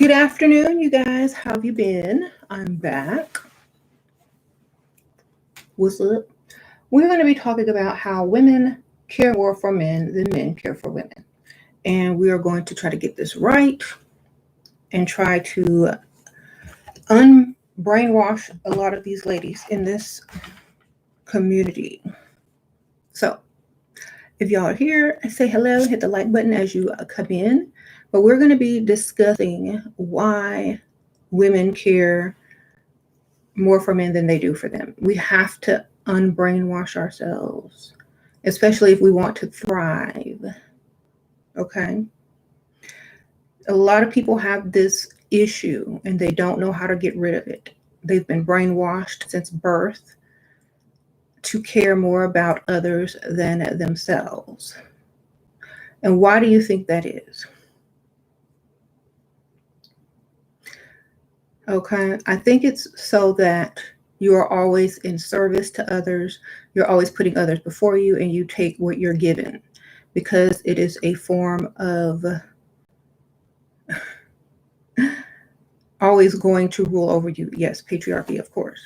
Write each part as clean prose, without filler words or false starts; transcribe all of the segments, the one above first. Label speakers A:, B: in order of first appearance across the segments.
A: Good afternoon, you guys. How have you been? I'm back. What's up? We're going to be talking about how women care more for men than men care for women. And we are going to try to get this right and try to unbrainwash a lot of these ladies in this community. So, if y'all are here, say hello, hit the like button as you come in. But we're going to be discussing why women care more for men than they do for them. We have to unbrainwash ourselves, especially if we want to thrive. Okay? A lot of people have this issue and they don't know how to get rid of it. They've been brainwashed since birth to care more about others than themselves. And why do you think that is? Okay, I think it's so that you are always in service to others. You're always putting others before you, and you take what you're given because it is a form of always going to rule over you. Yes, patriarchy, of course.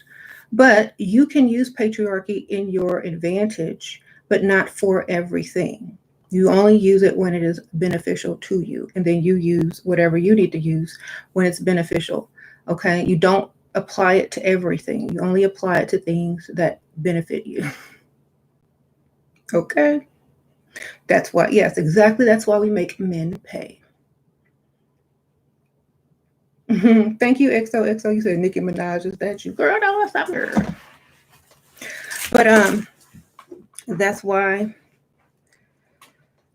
A: But you can use patriarchy in your advantage, but not for everything. You only use it when it is beneficial to you, and then you use whatever you need to use when it's beneficial. Okay, you don't apply it to everything. You only apply it to things that benefit you. Okay, that's why, yes, exactly. That's why we make men pay. Thank you, XOXO. You said Nicki Minaj, is that you? Girl, no, it's not her. But that's why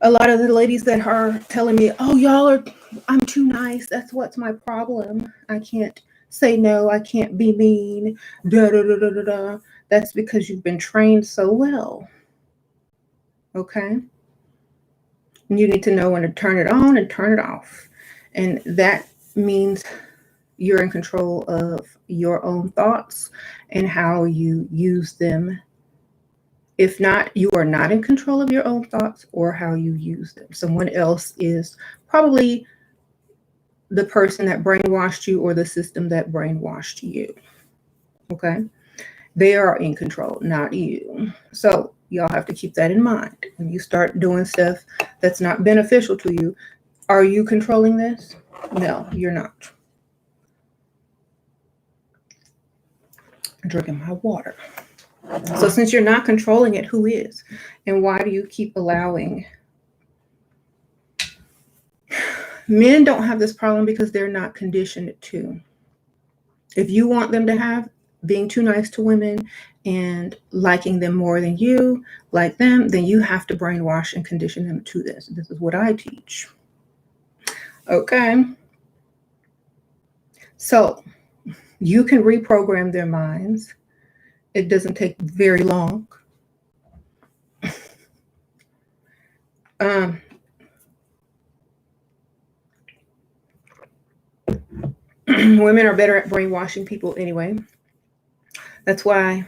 A: a lot of the ladies that are telling me, oh, I'm too nice. That's what's my problem. I can't say no. I can't be mean. Da, da, da, da, da, da. That's because you've been trained so well. Okay? And you need to know when to turn it on and turn it off. And that means you're in control of your own thoughts and how you use them. If not, you are not in control of your own thoughts or how you use them. Someone else is probably the person that brainwashed you or the system that brainwashed you. Okay? They are in control, not you. So y'all have to keep that in mind. When you start doing stuff that's not beneficial to you, are you controlling this? No, you're not. I'm drinking my water. So since you're not controlling it, who is? And why do you keep allowing? Men don't have this problem because they're not conditioned to. If you want them to have being too nice to women and liking them more than you like them, then you have to brainwash and condition them to this. This is what I teach. Okay. So you can reprogram their minds. It doesn't take very long. Women are better at brainwashing people anyway. That's why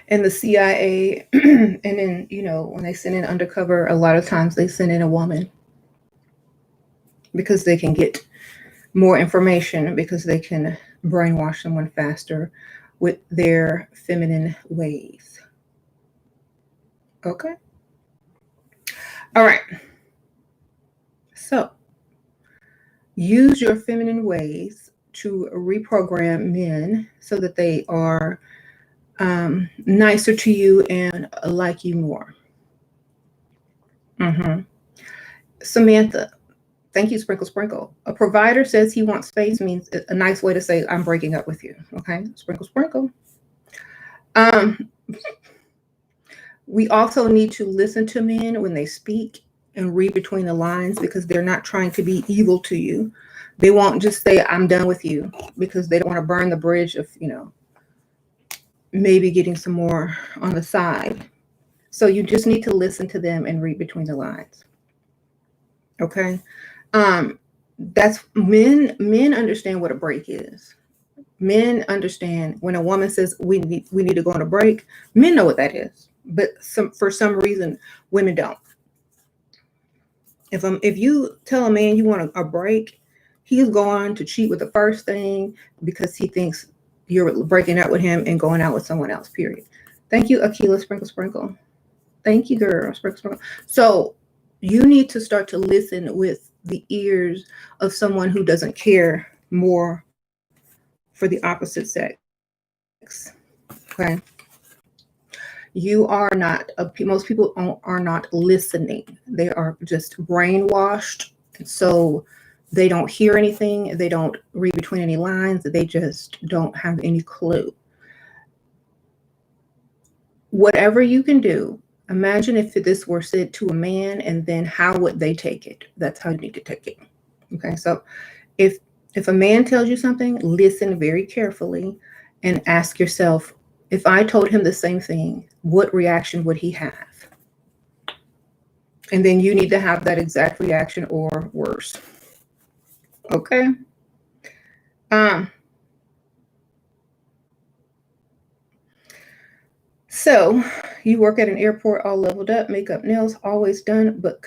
A: in the CIA and in, when they send in undercover, a lot of times they send in a woman because they can get more information, because they can brainwash someone faster with their feminine ways. Okay. All right. So use your feminine ways to reprogram men so that they are nicer to you and like you more. Samantha, thank you, Sprinkle Sprinkle. A provider says he wants space means a nice way to say I'm breaking up with you. Okay, Sprinkle Sprinkle. We also need to listen to men when they speak and read between the lines, because they're not trying to be evil to you. They won't just say I'm done with you because they don't want to burn the bridge of, maybe getting some more on the side. So you just need to listen to them and read between the lines. Okay. That's men understand what a break is. Men understand when a woman says we need to go on a break. Men know what that is, but for some reason women don't. If you tell a man you want a break, he's going to cheat with the first thing because he thinks you're breaking up with him and going out with someone else. Period. Thank you, Akila Sprinkle Sprinkle. Thank you, girl. Sprinkle Sprinkle. So you need to start to listen with the ears of someone who doesn't care more for the opposite sex. Okay. You are not, most people are not listening. They are just brainwashed. So they don't hear anything. They don't read between any lines. They just don't have any clue. Whatever you can do, imagine if this were said to a man, and then how would they take it? That's how you need to take it. Okay. So if a man tells you something, listen very carefully and ask yourself, if I told him the same thing, what reaction would he have? And then you need to have that exact reaction or worse. Okay. So you work at an airport, all leveled up, makeup, nails, always done, but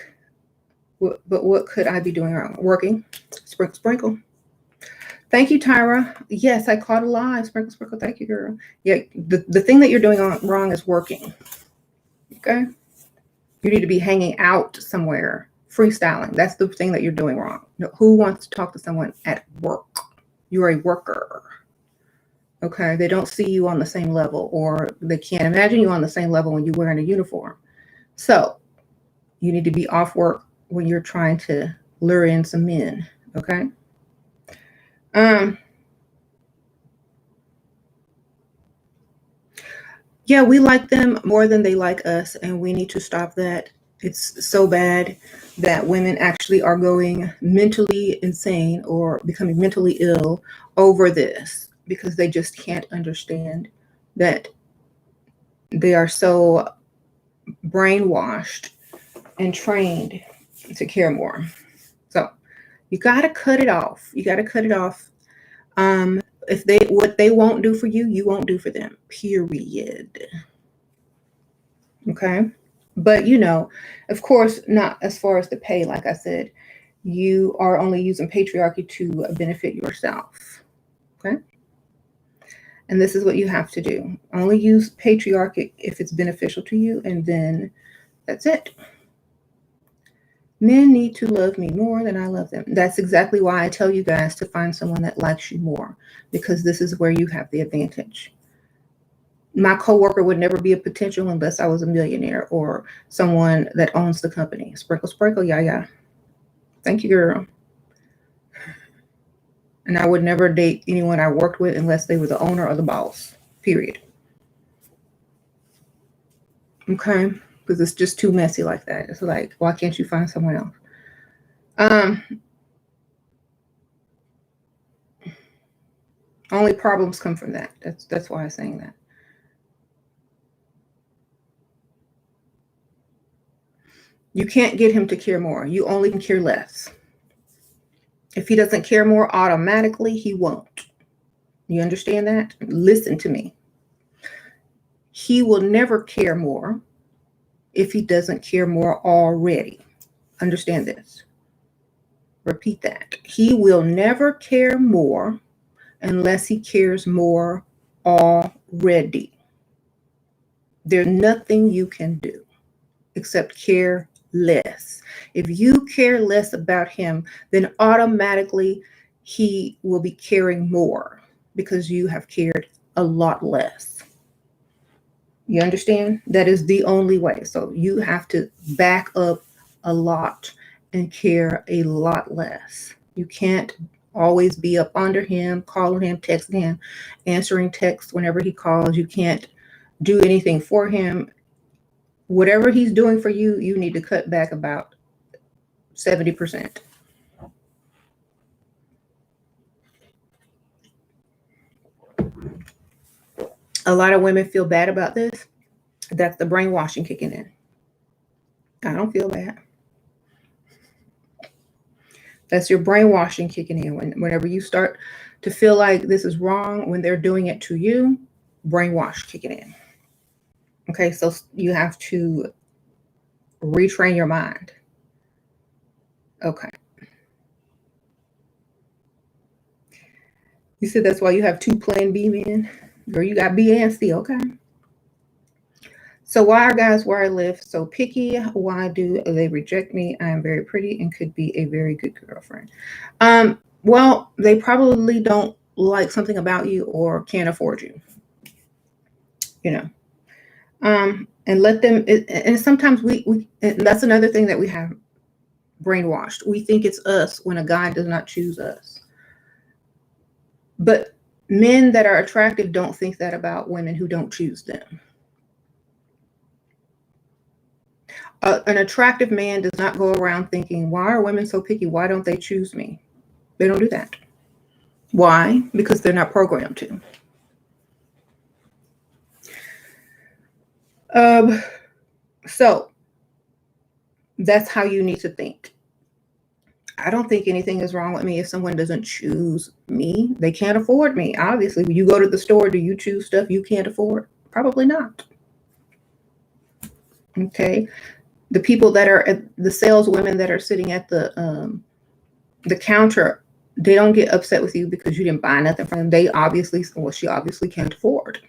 A: what could I be doing wrong? Working. Sprinkle, sprinkle. Thank you, Tyra. Yes, I caught a live. Sprinkle, sprinkle. Thank you, girl. Yeah, the thing that you're doing wrong is working. Okay. You need to be hanging out somewhere, freestyling. That's the thing that you're doing wrong. Who wants to talk to someone at work? You're a worker. Okay. They don't see you on the same level, or they can't imagine you on the same level when you're wearing a uniform. So you need to be off work when you're trying to lure in some men. Okay. Yeah, we like them more than they like us, and we need to stop that. It's so bad that women actually are going mentally insane or becoming mentally ill over this because they just can't understand that they are so brainwashed and trained to care more. So you got to cut it off. You got to cut it off. If what they won't do for you, you won't do for them. Period. Okay. But of course, not as far as the pay. Like I said, you are only using patriarchy to benefit yourself. Okay. And this is what you have to do. Only use patriarchy if it's beneficial to you, and then that's it. Men need to love me more than I love them. That's exactly why I tell you guys to find someone that likes you more, because this is where you have the advantage. My coworker would never be a potential unless I was a millionaire or someone that owns the company. Sprinkle, sprinkle, yeah. Thank you, girl. And I would never date anyone I worked with unless they were the owner or the boss. Period. Okay? Because it's just too messy like that. It's like, why can't you find someone else? Only problems come from that. That's why I'm saying that. You can't get him to care more. You only can care less. If he doesn't care more, automatically he won't. You understand that? Listen to me. He will never care more if he doesn't care more already. Understand this. Repeat that. He will never care more unless he cares more already. There's nothing you can do except care less. If you care less about him, then automatically he will be caring more because you have cared a lot less. You understand? That is the only way. So you have to back up a lot and care a lot less. You can't always be up under him, calling him, texting him, answering texts whenever he calls. You can't do anything for him. Whatever he's doing for you, you need to cut back about 70%. A lot of women feel bad about this. That's the brainwashing kicking in. I don't feel bad. That's your brainwashing kicking in. Whenever you start to feel like this is wrong when they're doing it to you, brainwash kicking in. Okay, so you have to retrain your mind. Okay. You said that's why you have two plan B men? Or you got B and C, okay. So why are guys where I live so picky? Why do they reject me? I am very pretty and could be a very good girlfriend. Well, they probably don't like something about you or can't afford you. You know. And let them, and sometimes we and that's another thing that we have brainwashed. We think it's us when a guy does not choose us. But men that are attractive don't think that about women who don't choose them. An attractive man does not go around thinking, why are women so picky? Why don't they choose me? They don't do that. Why? Because they're not programmed to. So that's how you need to think. I don't think anything is wrong with me if someone doesn't choose me. They can't afford me. Obviously, when you go to the store, do you choose stuff you can't afford? Probably not. Okay. The people that are at the saleswomen that are sitting at the counter, they don't get upset with you because you didn't buy nothing from them. They obviously, well, she obviously can't afford,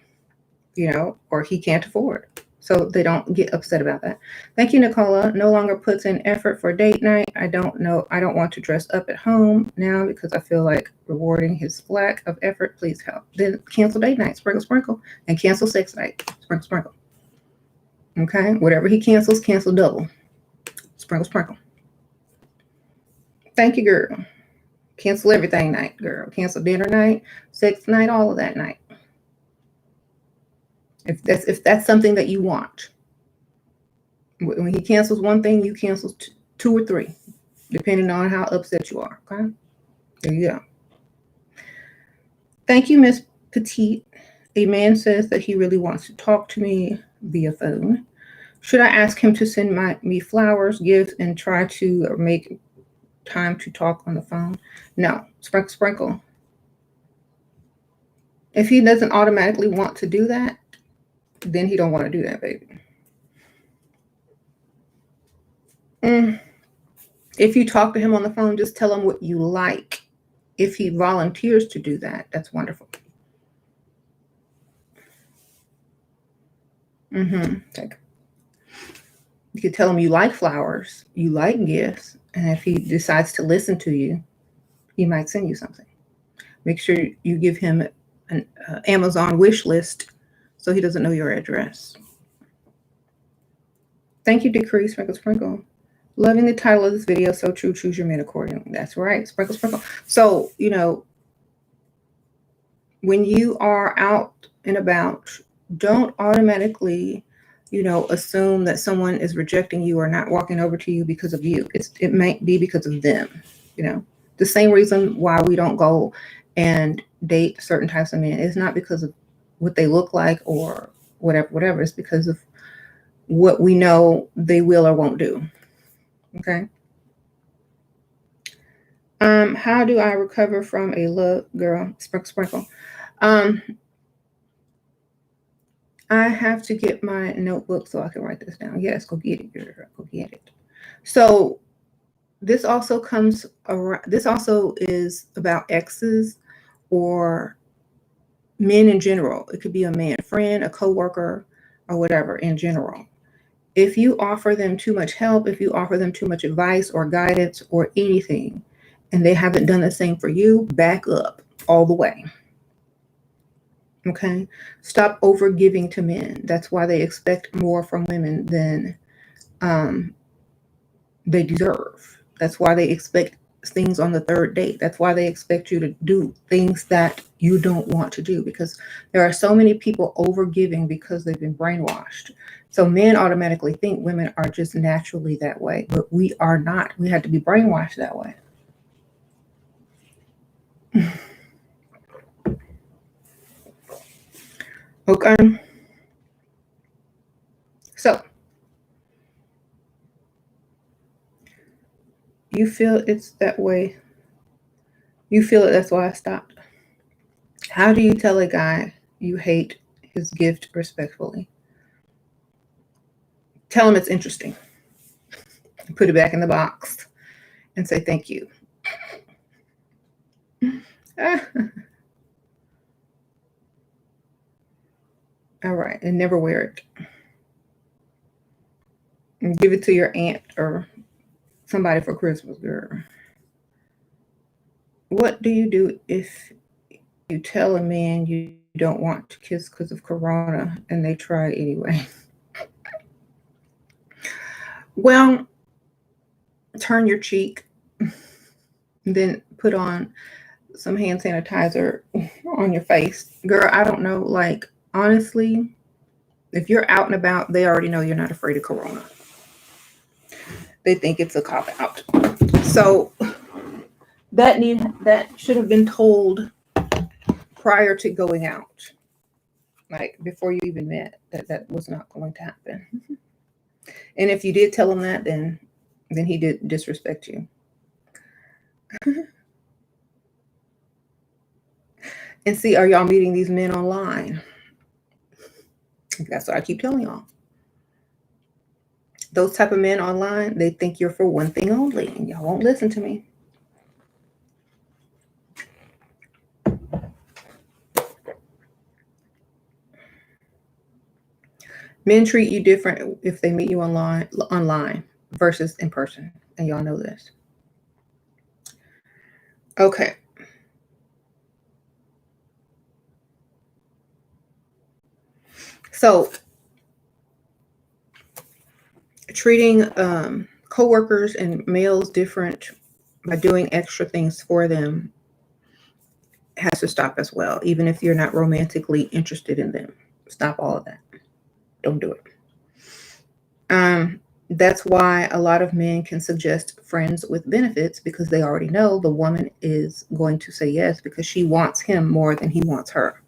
A: or he can't afford. So they don't get upset about that. Thank you, Nicola. No longer puts in effort for date night. I don't want to dress up at home now because I feel like rewarding his lack of effort. Please help. Then cancel date night, sprinkle, sprinkle, and cancel sex night, sprinkle, sprinkle. Okay, whatever he cancels, cancel double, sprinkle, sprinkle. Thank you, girl. Cancel everything night, girl. Cancel dinner night, sex night, all of that night. If that's something that you want. When he cancels one thing, you cancel two or three, depending on how upset you are. Okay, there you go. Thank you, Miss Petite. A man says that he really wants to talk to me via phone. Should I ask him to send me flowers, gifts, and try to make time to talk on the phone? No. Sprinkle, sprinkle. If he doesn't automatically want to do that, then he don't want to do that, baby. If you talk to him on the phone, just tell him what you like. If he volunteers to do that, that's wonderful. Like, you could tell him you like flowers, you like gifts, and if he decides to listen to you, he might send you something. Make sure you give him an Amazon wish list so he doesn't know your address. Thank you, Decree, Sprinkle, Sprinkle. Loving the title of this video, so true, choose your man accordingly. That's right, sprinkle, sprinkle. So, when you are out and about, don't automatically, assume that someone is rejecting you or not walking over to you because of you. It might be because of them, The same reason why we don't go and date certain types of men is not because of what they look like or whatever. It's because of what we know they will or won't do. Okay. How do I recover from a love girl? Sprinkle, sprinkle. I have to get my notebook so I can write this down. Yes, go get it, girl. Go get it. So this also is about exes or men in general. It could be a man, a friend, a coworker, or whatever in general. If you offer them too much help, if you offer them too much advice or guidance or anything, and they haven't done the same for you, back up all the way. Okay? Stop over giving to men. That's why they expect more from women than they deserve. That's why they expect things on the third date. That's why they expect you to do things that you don't want to do, because there are so many people over giving because they've been brainwashed. So men automatically think women are just naturally that way, but we are not. We had to be brainwashed that way. Okay. So you feel it's that way. You feel it. That's why I stopped. How do you tell a guy you hate his gift respectfully? Tell him it's interesting. Put it back in the box and say thank you. All right, and never wear it. And give it to your aunt or somebody for Christmas, girl. What do you do if you tell a man you don't want to kiss because of Corona and they try anyway? Well, turn your cheek, then put on some hand sanitizer on your face. Girl, I don't know. Like, honestly, if you're out and about, they already know you're not afraid of Corona. They think it's a cop out. So that should have been told prior to going out. Like before you even met, that was not going to happen. And if you did tell him that, then he did disrespect you. And see, are y'all meeting these men online? That's what I keep telling y'all. Those type of men online, they think you're for one thing only, and y'all won't listen to me. Men treat you different if they meet you online versus in person, and y'all know this. Okay. So treating coworkers and males different by doing extra things for them has to stop as well, even if you're not romantically interested in them. Stop all of that. Don't do it. That's why a lot of men can suggest friends with benefits, because they already know the woman is going to say yes because she wants him more than he wants her.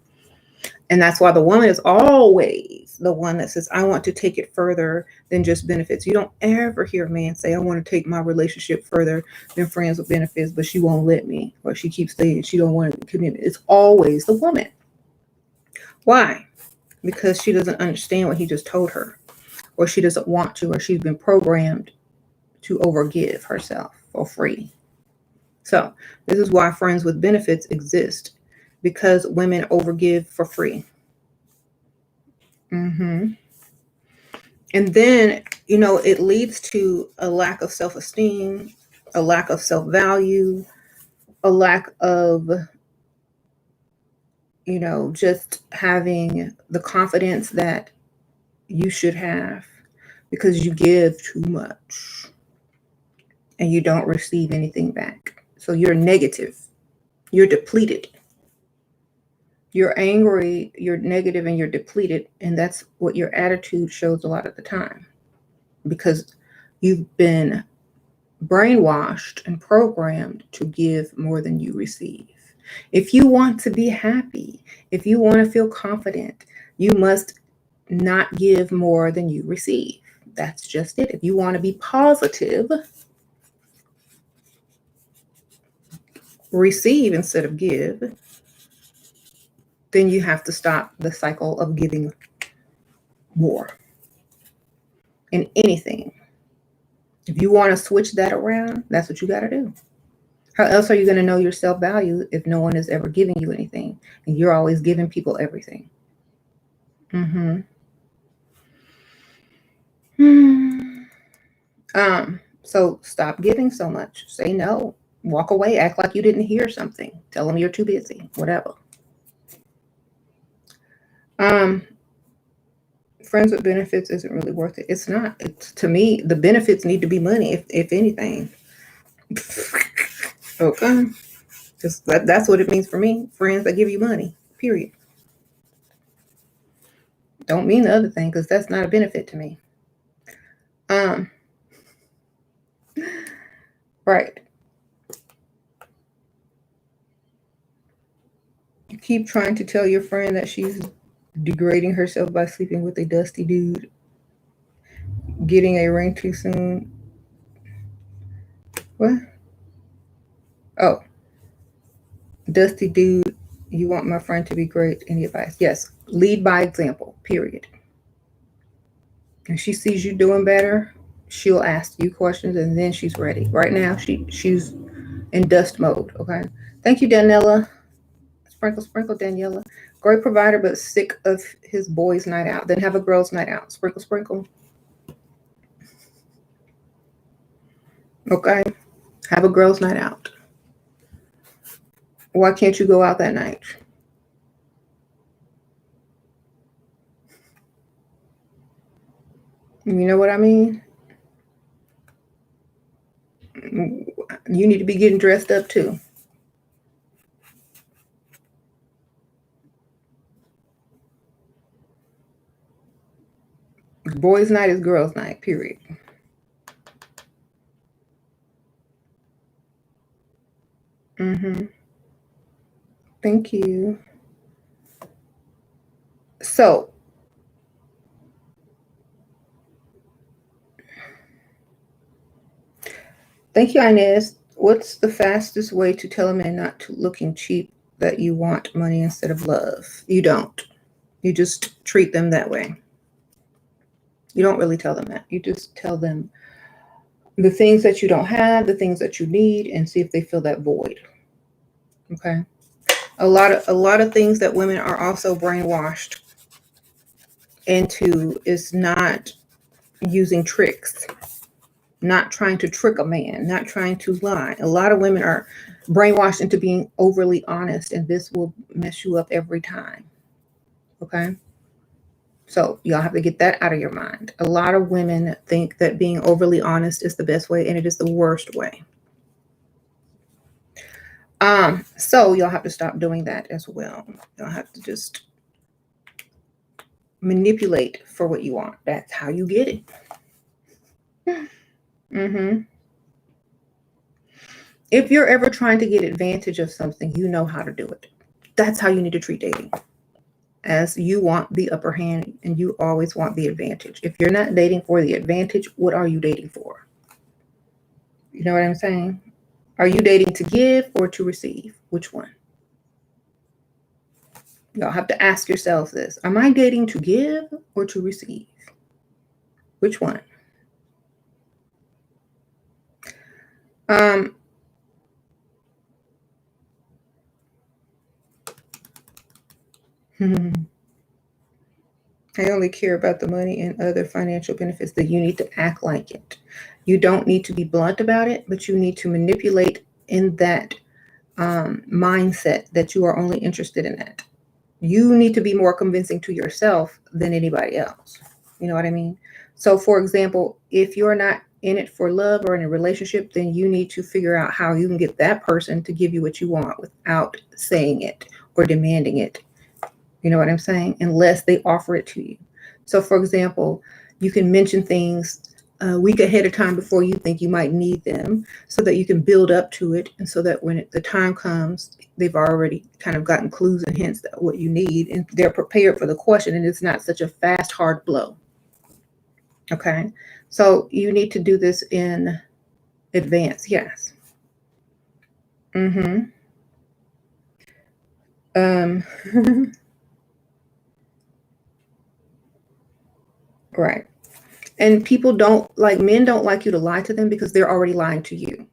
A: And that's why the woman is always the one that says, I want to take it further than just benefits. You don't ever hear a man say, I want to take my relationship further than friends with benefits, but she won't let me, or she keeps saying she don't want to commit. It's always the woman. Why? Because she doesn't understand what he just told her, or she doesn't want to, or she's been programmed to overgive herself for free. So this is why friends with benefits exist, because women overgive for free. And then, it leads to a lack of self-esteem, a lack of self-value, a lack of, just having the confidence that you should have, because you give too much and you don't receive anything back. So you're negative, you're depleted. You're angry, you're negative, and you're depleted. And that's what your attitude shows a lot of the time, because you've been brainwashed and programmed to give more than you receive. If you want to be happy, if you want to feel confident, you must not give more than you receive. That's just it. If you want to be positive, receive instead of give, then you have to stop the cycle of giving more in anything. If you want to switch that around, that's what you got to do. How else are you going to know your self-value if no one is ever giving you anything and you're always giving people everything? So stop giving so much. Say no. Walk away. Act like you didn't hear something. Tell them you're too busy. Whatever. Friends with benefits isn't really worth it. It's not. To me, the benefits need to be money, if anything. Okay. Just that's what it means for me. Friends that give you money. Period. Don't mean the other thing, because that's not a benefit to me. Right. You keep trying to tell your friend that she's degrading herself by sleeping with a dusty dude, getting a ring too soon. What? Oh, dusty dude, you want my friend to be great. Any advice? Yes. Lead by example, period. And she sees you doing better, she'll ask you questions and then she's ready. Right now, she's in dust mode. Okay. Thank you, Daniela. Sprinkle, sprinkle, Daniela. Great provider, but sick of his boys' night out. Then have a girls' night out. Sprinkle, sprinkle. Okay. Have a girls' night out. Why can't you go out that night? You know what I mean? You need to be getting dressed up too. Boys' night is girls' night, period. Mm-hmm. Thank you. So, thank you, Inez. What's the fastest way to tell a man not to looking cheap that you want money instead of love? You don't. You just treat them that way. You don't really tell them that. You just tell them the things that you don't have, the things that you need, and see if they fill that void. Okay. A lot of things that women are also brainwashed into is not using tricks, not trying to trick a man, not trying to lie. A lot of women are brainwashed into being overly honest, and this will mess you up every time. Okay. So y'all have to get that out of your mind. A lot of women think that being overly honest is the best way, and it is the worst way. So y'all have to stop doing that as well. Y'all have to just manipulate for what you want. That's how you get it. Mm-hmm. If you're ever trying to get advantage of something, you know how to do it. That's how you need to treat dating. As you want the upper hand and you always want the advantage. If you're not dating for the advantage, what are you dating for? You know what I'm saying? Are you dating to give or to receive? Which one? Y'all have to ask yourselves this. Am I dating to give or to receive? Which one? Um, I only care about the money and other financial benefits. That you need to act like it. You don't need to be blunt about it, but you need to manipulate in that mindset that you are only interested in that. You need to be more convincing to yourself than anybody else. You know what I mean? So, for example, if you're not in it for love or in a relationship, then you need to figure out how you can get that person to give you what you want without saying it or demanding it. You know what I'm saying? Unless they offer it to you. So, for example, you can mention things a week ahead of time before you think you might need them so that you can build up to it. And so that when the time comes, they've already kind of gotten clues and hints that what you need and they're prepared for the question. And it's not such a fast, hard blow. Okay. So you need to do this in advance. Yes. Mm-hmm. Right. And people don't like, men don't like you to lie to them because they're already lying to you.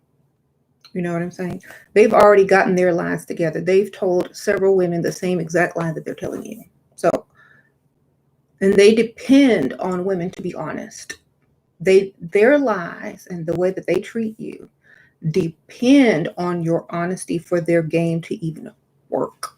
A: You know what I'm saying? They've already gotten their lies together. They've told several women the same exact lie that they're telling you. So, and they depend on women to be honest. Their lies and the way that they treat you depend on your honesty for their game to even work.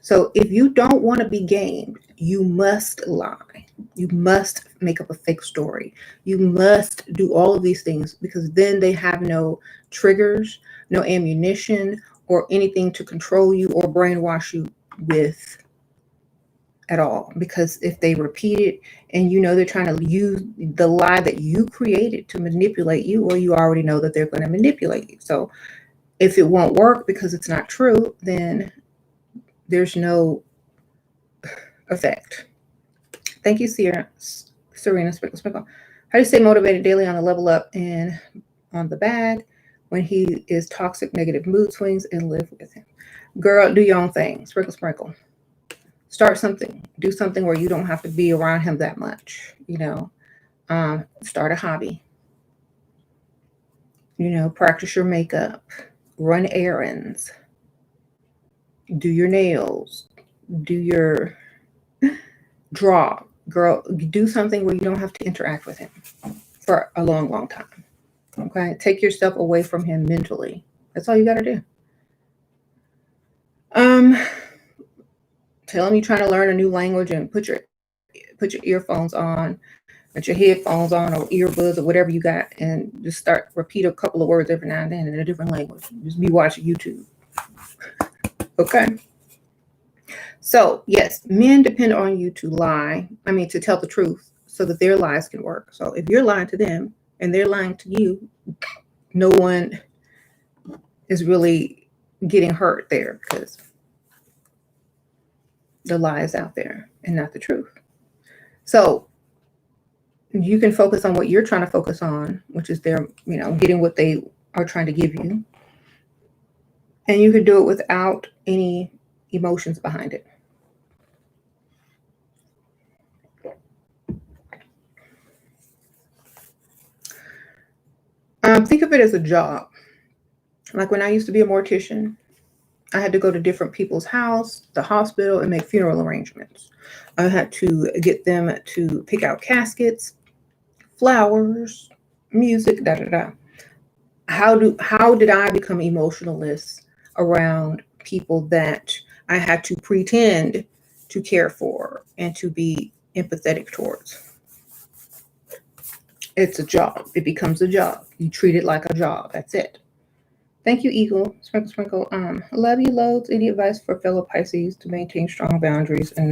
A: So if you don't want to be gamed, you must lie. You must make up a fake story. You must do all of these things because then they have no triggers, no ammunition, or anything to control you or brainwash you with at all. Because if they repeat it and you know they're trying to use the lie that you created to manipulate you, well, you already know that they're going to manipulate you. So if it won't work because it's not true, then there's no effect. Thank you, Serena Sprinkle Sprinkle. How do you stay motivated daily on the level up and on the bag when he is toxic, negative mood swings and live with him? Girl, do your own thing. Sprinkle Sprinkle. Start something. Do something where you don't have to be around him that much. You know, start a hobby. Practice your makeup, run errands, do your nails, do your draw. Girl, do something where you don't have to interact with him for a long, long time. Okay? Take yourself away from him mentally. That's all you got to do. Tell him you're trying to learn a new language and put your earphones on, put your headphones on or earbuds or whatever you got, and just repeat a couple of words every now and then in a different language. Just be watching YouTube. Okay? So, yes, men depend on you to to tell the truth so that their lies can work. So if you're lying to them and they're lying to you, no one is really getting hurt there because the lie is out there and not the truth. So you can focus on what you're trying to focus on, which is their, getting what they are trying to give you. And you can do it without any emotions behind it. Think of it as a job. Like when I used to be a mortician, I had to go to different people's house, the hospital, and make funeral arrangements. I had to get them to pick out caskets, flowers, music, da da da. How did I become emotionless around people that I had to pretend to care for and to be empathetic towards? It's a job. It becomes a job. You treat it like a job. That's it. Thank you, Eagle. Sprinkle, sprinkle. Love you loads. Any advice for fellow Pisces to maintain strong boundaries and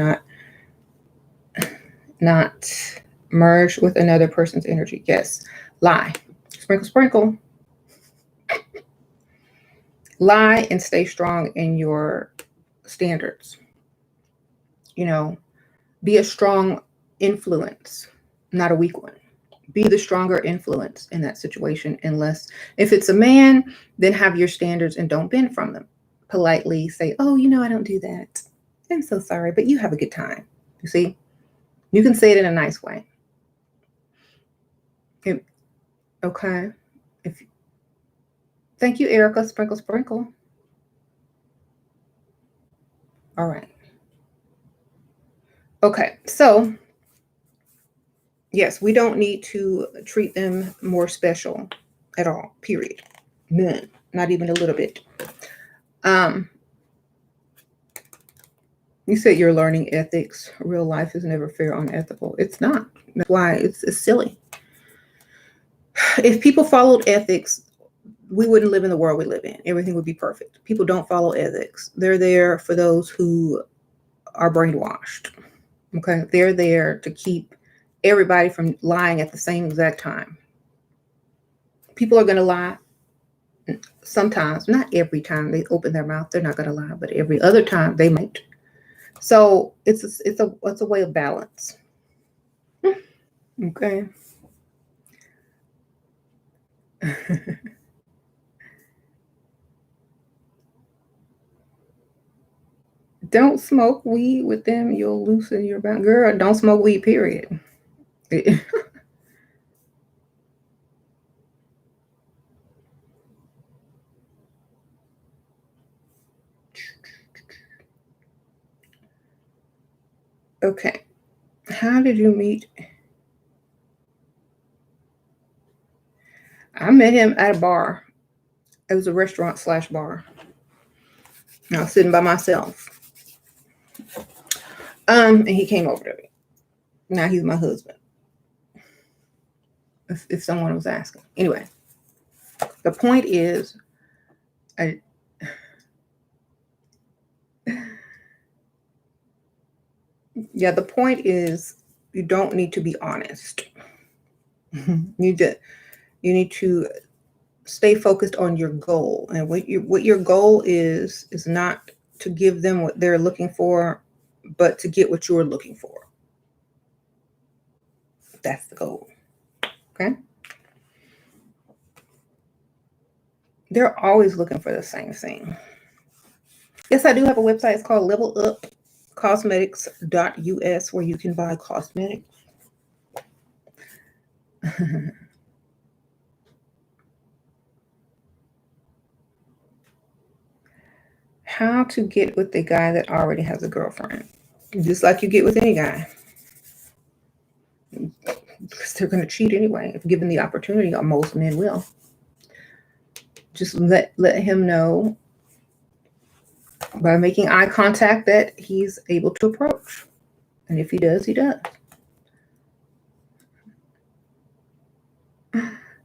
A: not merge with another person's energy? Yes. Lie. Sprinkle, sprinkle. Lie and stay strong in your standards. Be a strong influence, not a weak one. Be the stronger influence in that situation. If it's a man, then have your standards and don't bend from them. Politely say, oh, I don't do that. I'm so sorry, but you have a good time. You see, you can say it in a nice way. Okay. Thank you, Erica. Sprinkle, sprinkle. All right. Okay. So, yes, we don't need to treat them more special at all, period. None. Not even a little bit. You said you're learning ethics. Real life is never fair or unethical. It's not. That's why it's silly. If people followed ethics, we wouldn't live in the world we live in. Everything would be perfect. People don't follow ethics. They're there for those who are brainwashed. Okay? They're there to keep everybody from lying at the same exact time. People are going to lie sometimes. Not every time they open their mouth, they're not going to lie, but every other time they might. So it's a way of balance. Okay. Don't smoke weed with them. You'll loosen your bound. Girl, don't smoke weed, period. Okay. How did you meet? I met him at a bar. It was a restaurant/bar. I was sitting by myself. And he came over to me. Now he's my husband. If someone was asking. Anyway, the point is, the point is you don't need to be honest. You need to stay focused on your goal. And what your goal is not to give them what they're looking for, but to get what you're looking for. That's the goal. Okay? They're always looking for the same thing. Yes, I do have a website. It's called levelupcosmetics.us where you can buy cosmetics. to get with the guy that already has a girlfriend. Just like you get with any guy. Because they're going to cheat anyway. If given the opportunity, most men will. Just let him know by making eye contact that he's able to approach. And if he does, he does.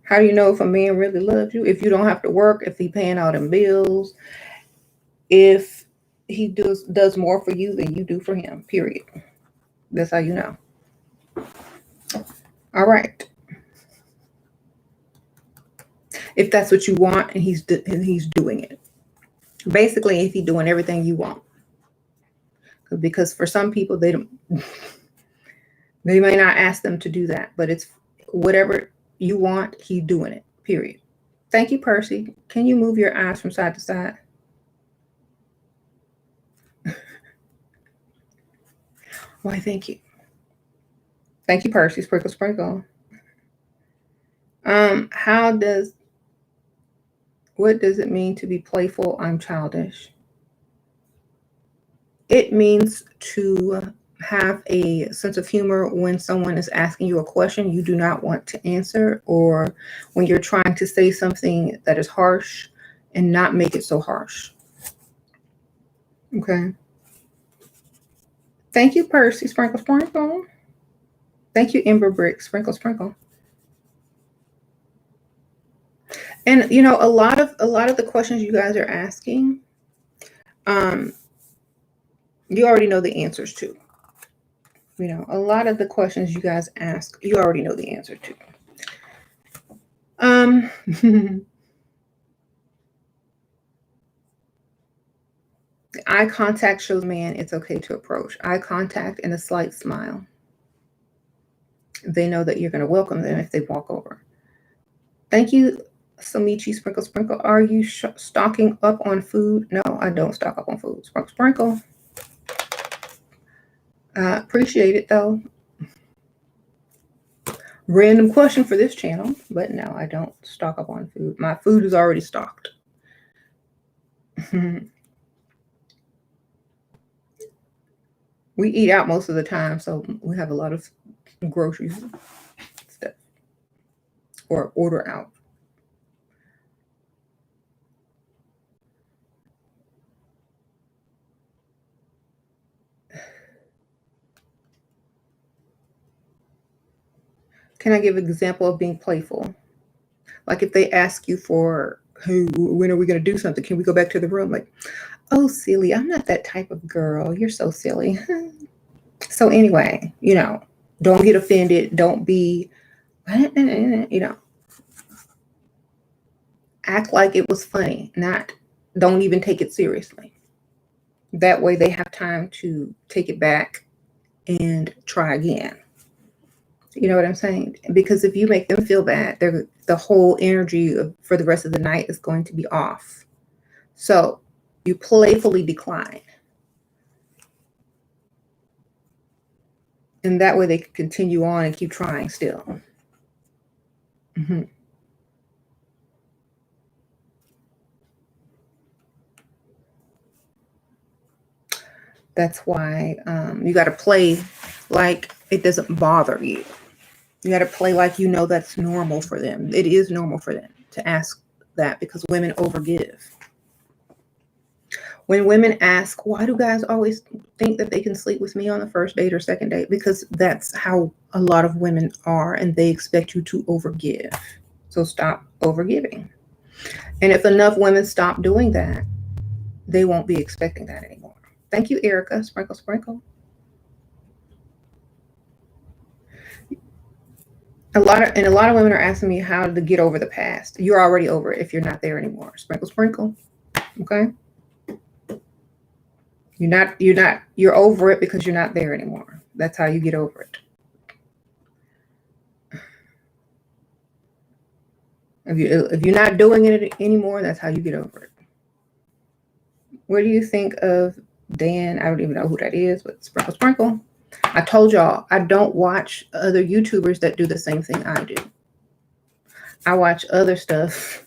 A: How do you know if a man really loves you? If you don't have to work, if he's paying all them bills, if he does more for you than you do for him, period. That's how you know. All right. If that's what you want and he's doing it. Basically, if he's doing everything you want. Because for some people, they may not ask them to do that, but it's whatever you want, he's doing it, period. Thank you, Percy. Can you move your eyes from side to side? Why, thank you. Thank you, Percy. Sprinkle, sprinkle. What does it mean to be playful? I'm childish. It means to have a sense of humor when someone is asking you a question you do not want to answer, or when you're trying to say something that is harsh and not make it so harsh. Okay. Thank you, Percy. Sprinkle, sprinkle. Thank you, Ember Brick. Sprinkle, sprinkle. And you know, a lot of the questions you guys are asking, you already know the answers to. You know, a lot of the questions you guys ask, you already know the answer to. Eye contact shows man it's okay to approach. Eye contact and a slight smile. They know that you're going to welcome them if they walk over. Thank you, Somichi. Sprinkle, sprinkle. Are you stocking up on food? No, I don't stock up on food. Sprinkle, sprinkle. Appreciate it, though. Random question for this channel, but no, I don't stock up on food. My food is already stocked. We eat out most of the time, so we have a lot of groceries stuff, or order out. Can I give an example of being playful? Like if they ask you for, hey, when are we going to do something? Can we go back to the room? Like, oh, silly, I'm not that type of girl. You're so silly. So anyway, you know, don't get offended. Don't be, you know, act like it was funny. Don't even take it seriously. That way they have time to take it back and try again. You know what I'm saying? Because if you make them feel bad, the whole energy for the rest of the night is going to be off. So you playfully decline. And that way they can continue on and keep trying still. Mm-hmm. That's why you got to play like it doesn't bother you. You got to play like you know that's normal for them. It is normal for them to ask that because women overgive. When women ask, why do guys always think that they can sleep with me on the first date or second date? Because that's how a lot of women are, and they expect you to overgive. So stop overgiving. And if enough women stop doing that, they won't be expecting that anymore. Thank you, Erica. Sprinkle, sprinkle. A lot of women are asking me how to get over the past. You're already over it if you're not there anymore. Sprinkle, sprinkle. Okay. You're over it because you're not there anymore. That's how you get over it. If you're not doing it anymore, that's how you get over it. What do you think of Dan? I don't even know who that is, but sprinkle, sprinkle. I told y'all I don't watch other YouTubers that do the same thing I do. I watch other stuff.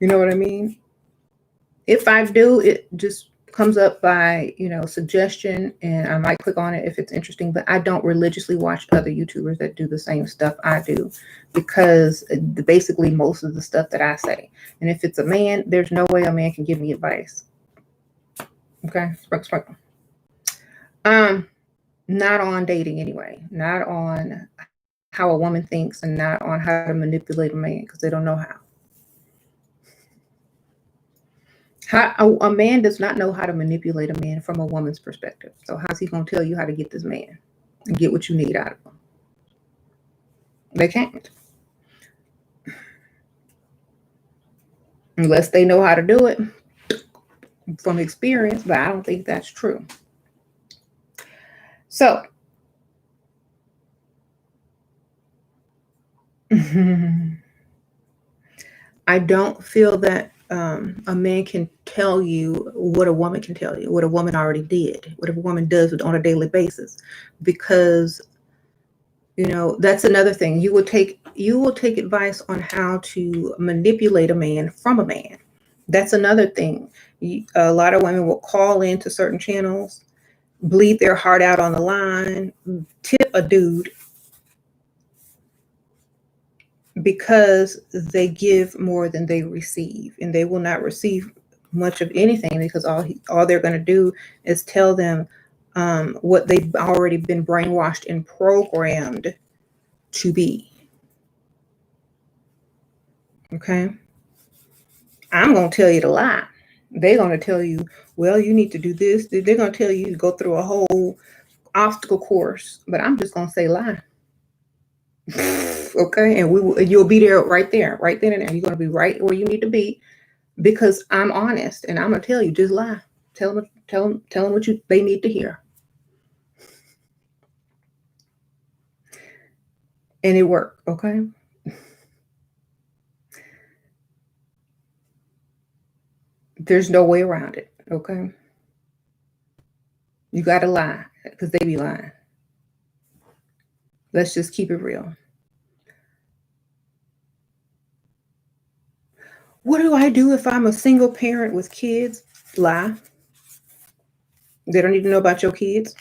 A: You know what I mean? If I do, comes up by, suggestion, and I might click on it if it's interesting, but I don't religiously watch other YouTubers that do the same stuff I do, because basically most of the stuff that I say, and if it's a man, there's no way a man can give me advice. Okay. Sparkle. Not on dating anyway, not on how a woman thinks, and not on how to manipulate a man, because they don't know how. A man does not know how to manipulate a man from a woman's perspective. So how's he going to tell you how to get this man and get what you need out of him? They can't. Unless they know how to do it from experience, but I don't think that's true. So, I don't feel that a man can tell you what a woman can tell you, what a woman already did, what a woman does on a daily basis, because that's another thing. You will take advice on how to manipulate a man from a man. That's another thing. A lot of women will call into certain channels, bleed their heart out on the line, tip a dude because they give more than they receive, and they will not receive much of anything, because all they're going to do is tell them what they've already been brainwashed and programmed to be. Okay. I'm going to tell you to lie. They're going to tell you, well, you need to do this. They're going to tell you to go through a whole obstacle course, but I'm just going to say lie. Okay. And you'll be there right then and there. You're going to be right where you need to be, because I'm honest, and I'm going to tell you, just lie. Tell them what they need to hear. And it worked. Okay. There's no way around it. Okay. You got to lie, because they be lying. Let's just keep it real. What do I do if I'm a single parent with kids? Lie. They don't need to know about your kids.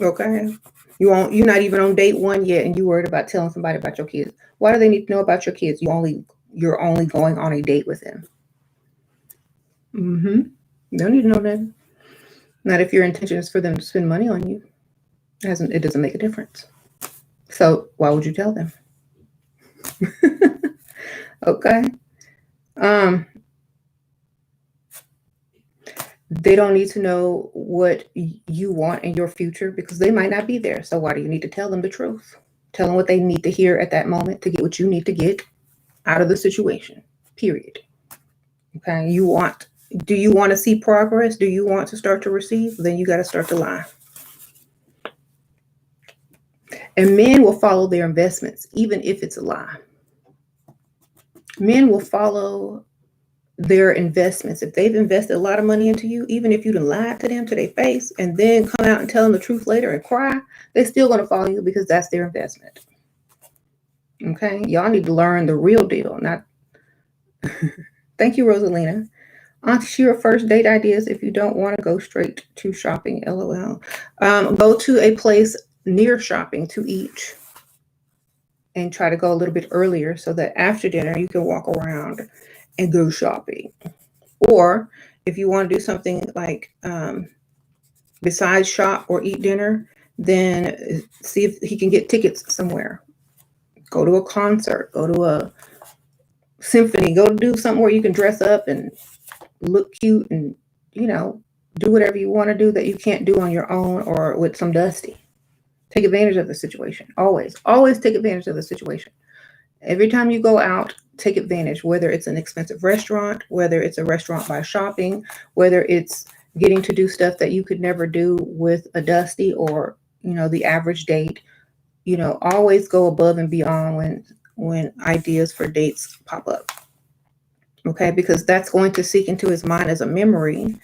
A: Okay. You're not even on date 1 yet, and you worried about telling somebody about your kids. Why do they need to know about your kids? You're only going on a date with them. They don't need to know that. Not if your intention is for them to spend money on you. It doesn't make a difference. So why would you tell them? Okay. They don't need to know what you want in your future, because they might not be there. So why do you need to tell them the truth? Tell them what they need to hear at that moment to get what you need to get out of the situation, period. Okay. Do you want to see progress? Do you want to start to receive? Then you got to start to lie. And men will follow their investments, even if it's a lie. Men will follow their investments. If they've invested a lot of money into you, even if you done lied to them to their face and then come out and tell them the truth later and cry, they're still going to follow you, because that's their investment. Okay. Y'all need to learn the real deal. Not. Thank you, Rosalina. Auntie Shira, first date ideas if you don't want to go straight to shopping. LOL. Go to a place near shopping to eat, and try to go a little bit earlier, so that after dinner you can walk around and go shopping. Or if you want to do something like besides shop or eat dinner, then see if he can get tickets somewhere. Go to a concert, go to a symphony, go do something where you can dress up and look cute, and do whatever you want to do that you can't do on your own or with some dusty. Take advantage of the situation. Always take advantage of the situation. Every time you go out, take advantage, whether it's an expensive restaurant, whether it's a restaurant by shopping, whether it's getting to do stuff that you could never do with a dusty or, the average date. Always go above and beyond when ideas for dates pop up. Okay, because that's going to sink into his mind as a memory,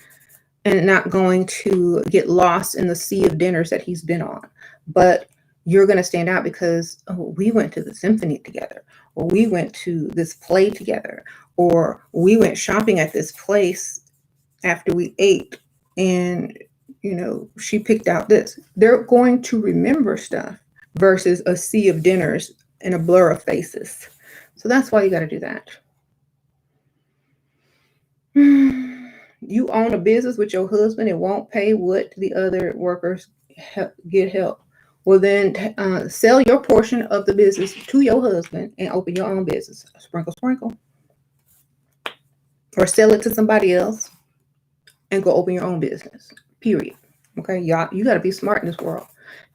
A: and not going to get lost in the sea of dinners that he's been on. But you're going to stand out because, oh, we went to the symphony together, or we went to this play together, or we went shopping at this place after we ate, and she picked out this. They're going to remember stuff versus a sea of dinners and a blur of faces. So that's why you got to do that. You own a business with your husband and won't pay what the other workers get help. Well, then sell your portion of the business to your husband and open your own business. Sprinkle, sprinkle. Or sell it to somebody else and go open your own business. Period. Okay, y'all, you got to be smart in this world.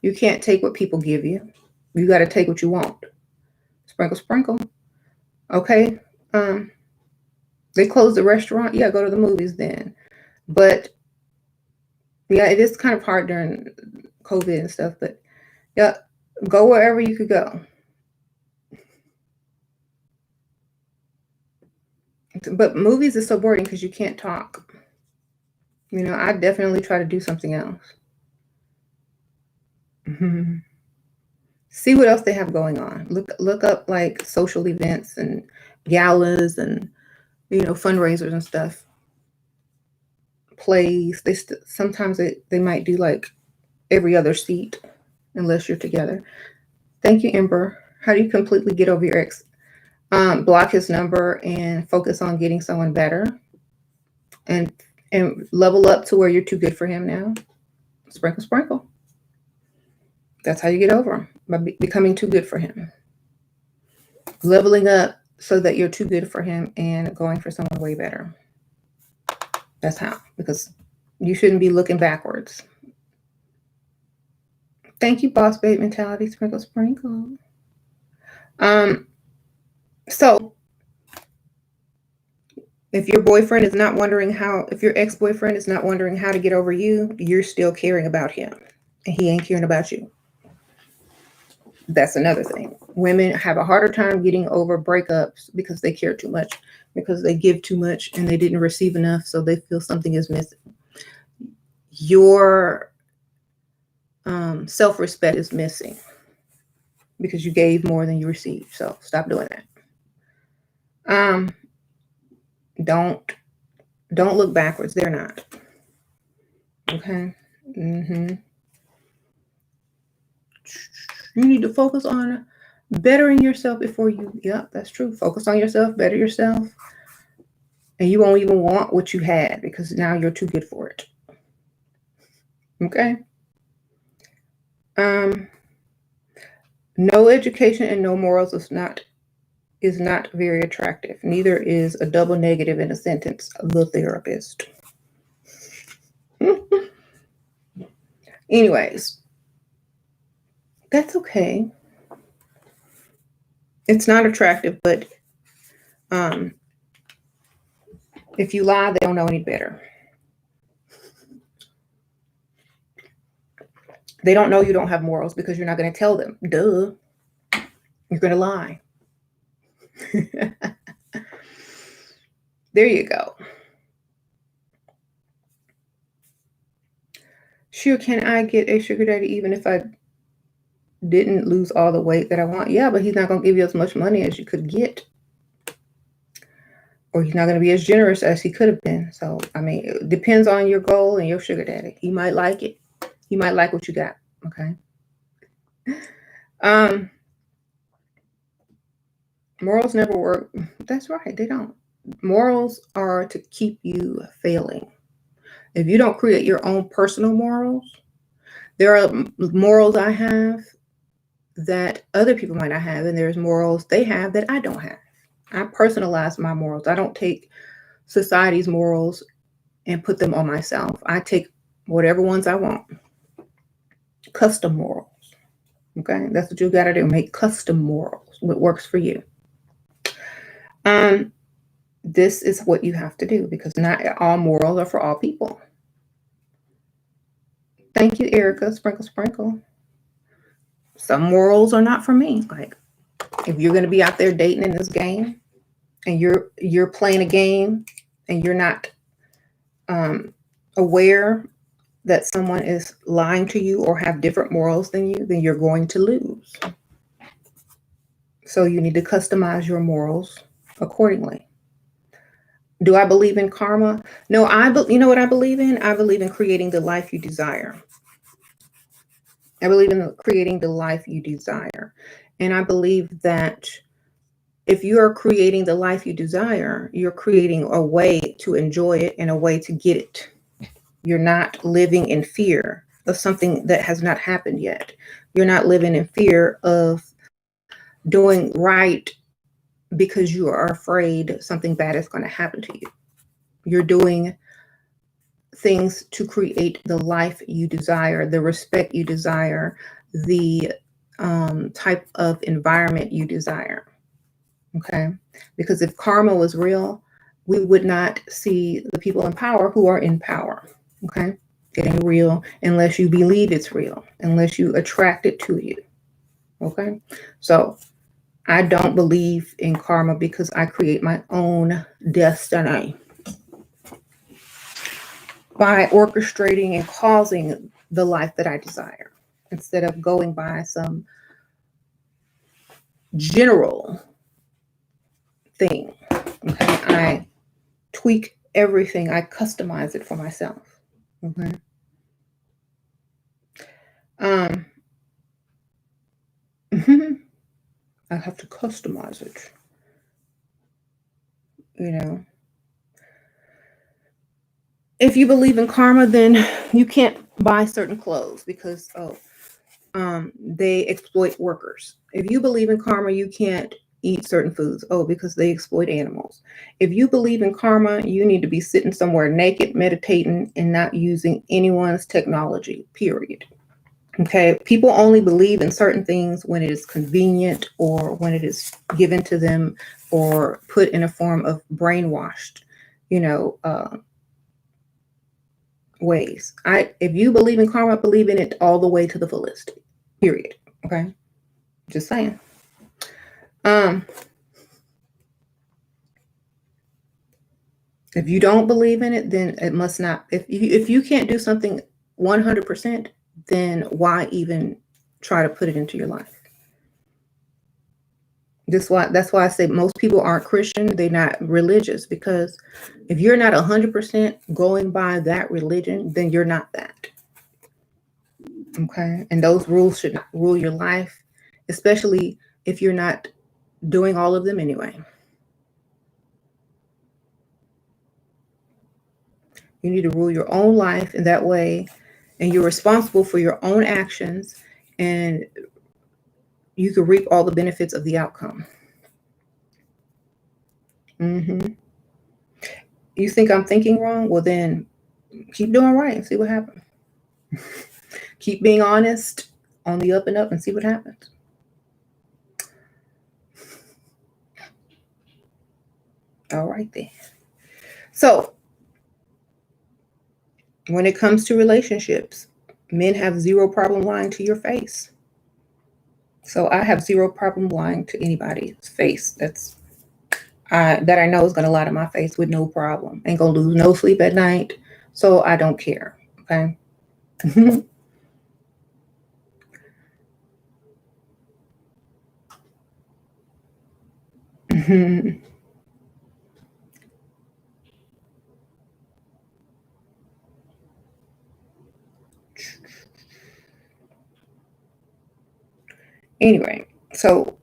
A: You can't take what people give you. You got to take what you want. Sprinkle, sprinkle. Okay. They closed the restaurant. Yeah, go to the movies then. But yeah, it is kind of hard during COVID and stuff. But yeah, go wherever you could go. But movies is so boring because you can't talk. I definitely try to do something else. See what else they have going on. Look up like social events and galas and fundraisers and stuff. Plays. Sometimes they might do like every other seat unless you're together. Thank you, Ember. How do you completely get over your ex? Block his number and focus on getting someone better, and level up to where you're too good for him now. Sprinkle, sprinkle. That's how you get over him, by becoming too good for him. Leveling up so that you're too good for him and going for someone way better. That's how, because you shouldn't be looking backwards. Thank you, boss babe mentality. Sprinkle, sprinkle. So if your boyfriend is not wondering if your ex-boyfriend is not wondering how to get over you, you're still caring about him and he ain't caring about you. That's another thing. Women have a harder time getting over breakups because they care too much, because they give too much and they didn't receive enough, so they feel something is missing. Your self-respect is missing because you gave more than you received. So stop doing that. Don't look backwards. They're not. Okay. You need to focus on bettering yourself before you. Yep, that's true. Focus on yourself, better yourself, and you won't even want what you had because now you're too good for it. Okay. No education and no morals is not very attractive. Neither is a double negative in a sentence. The therapist. Anyways, that's okay. It's not attractive, but if you lie, they don't know any better. They don't know you don't have morals because you're not going to tell them. Duh. You're going to lie. There you go. Sure, can I get a sugar daddy even if I didn't lose all the weight that I want? Yeah, but he's not going to give you as much money as you could get. Or he's not going to be as generous as he could have been. So, I mean, it depends on your goal and your sugar daddy. He might like it. He might like what you got. Okay. Morals never work. That's right. They don't. Morals are to keep you failing. If you don't create your own personal morals, there are morals I have that other people might not have, and there's morals they have that I don't have. I personalize my morals. I don't take society's morals and put them on myself. I take whatever ones I want. Custom morals. Okay, that's what you got to do. Make custom morals. What works for you. This is what you have to do because not all morals are for all people. Thank you, Erica. Sprinkle, sprinkle. Some morals are not for me. Like if you're going to be out there dating in this game and you're playing a game and you're not aware that someone is lying to you or have different morals than you, then you're going to lose. So you need to customize your morals accordingly. Do I believe in karma? No, you know what I believe in? I believe in creating the life you desire. I believe in creating the life you desire. And I believe that if you are creating the life you desire, you're creating a way to enjoy it and a way to get it. You're not living in fear of something that has not happened yet. You're not living in fear of doing right because you are afraid something bad is going to happen to you. You're doing things to create the life you desire, the respect you desire, the type of environment you desire. Okay? Because if karma was real, we would not see the people in power who are in power. Okay? It ain't real unless you believe it's real, unless you attract it to you. Okay? So I don't believe in karma because I create my own destiny by orchestrating and causing the life that I desire instead of going by some general thing. Okay? I tweak everything, I customize it for myself. Okay? I have to customize it. You know, if you believe in karma, then you can't buy certain clothes because they exploit workers. If you believe in karma, you can't eat certain foods. Oh, because they exploit animals. If you believe in karma, you need to be sitting somewhere naked, meditating, and not using anyone's technology, period. Okay. People only believe in certain things when it is convenient or when it is given to them or put in a form of brainwashed, you know, ways. If you believe in karma, believe in it all the way to the fullest. Period. Okay. Just saying. If you don't believe in it, then it must not. If you can't do something 100%, then why even try to put it into your life? That's why I say most people aren't Christian. They're not religious, because if you're not 100% going by that religion, then you're not that. Okay. And those rules should not rule your life, especially if you're not doing all of them anyway. You need to rule your own life in that way, and you're responsible for your own actions, and you can reap all the benefits of the outcome. You think I'm thinking wrong? Well, then keep doing right and see what happens. Keep being honest on the up and up and see what happens. All right then. So when it comes to relationships, men have zero problem lying to your face. So I have zero problem lying to anybody's face that I know is going to lie to my face with no problem. Ain't going to lose no sleep at night. So I don't care. Okay. Anyway, so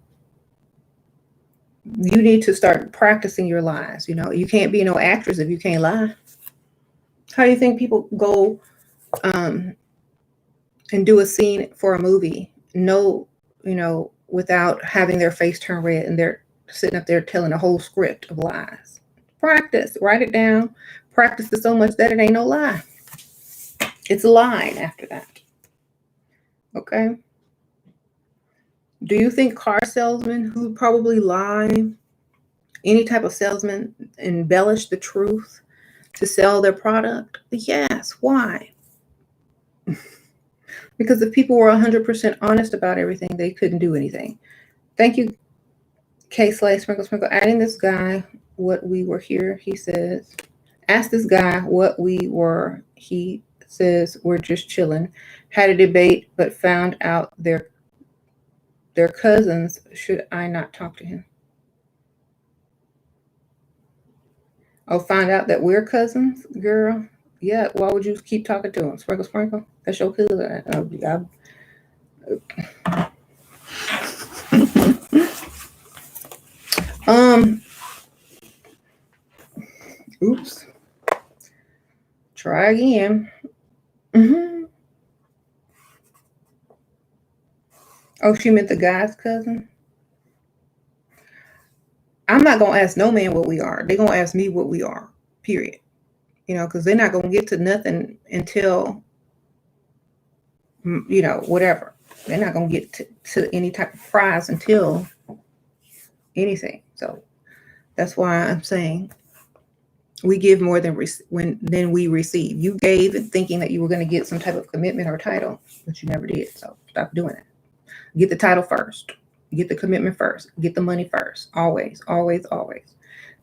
A: you need to start practicing your lies. You know, you can't be no actress if you can't lie. How do you think people go and do a scene for a movie? No, without having their face turn red and they're sitting up there telling a whole script of lies. Practice, write it down. Practice it so much that it ain't no lie. It's a line after that. Okay. Do you think car salesmen who probably lie, any type of salesman, embellish the truth to sell their product? Yes. Why? Because if people were 100% honest about everything, they couldn't do anything. Thank you, K Slay Sprinkle Sprinkle. Adding this guy what we were here, he says. Ask this guy what we were, he says we're just chilling. Had a debate, but found out they're cousins. Should I not talk to him? Oh, find out that we're cousins, girl. Yeah, why would you keep talking to him? Sprinkle, sprinkle. That's your cousin. Oops. Try again. Oh, she meant the guy's cousin. I'm not gonna ask no man what we are. They're gonna ask me what we are. Period. Because they're not gonna get to nothing until whatever. They're not gonna get to any type of prize until anything. So that's why I'm saying we give more than we receive. You gave thinking that you were going to get some type of commitment or title, but you never did. So stop doing it. Get the title first. Get the commitment first. Get the money first. Always, always, always.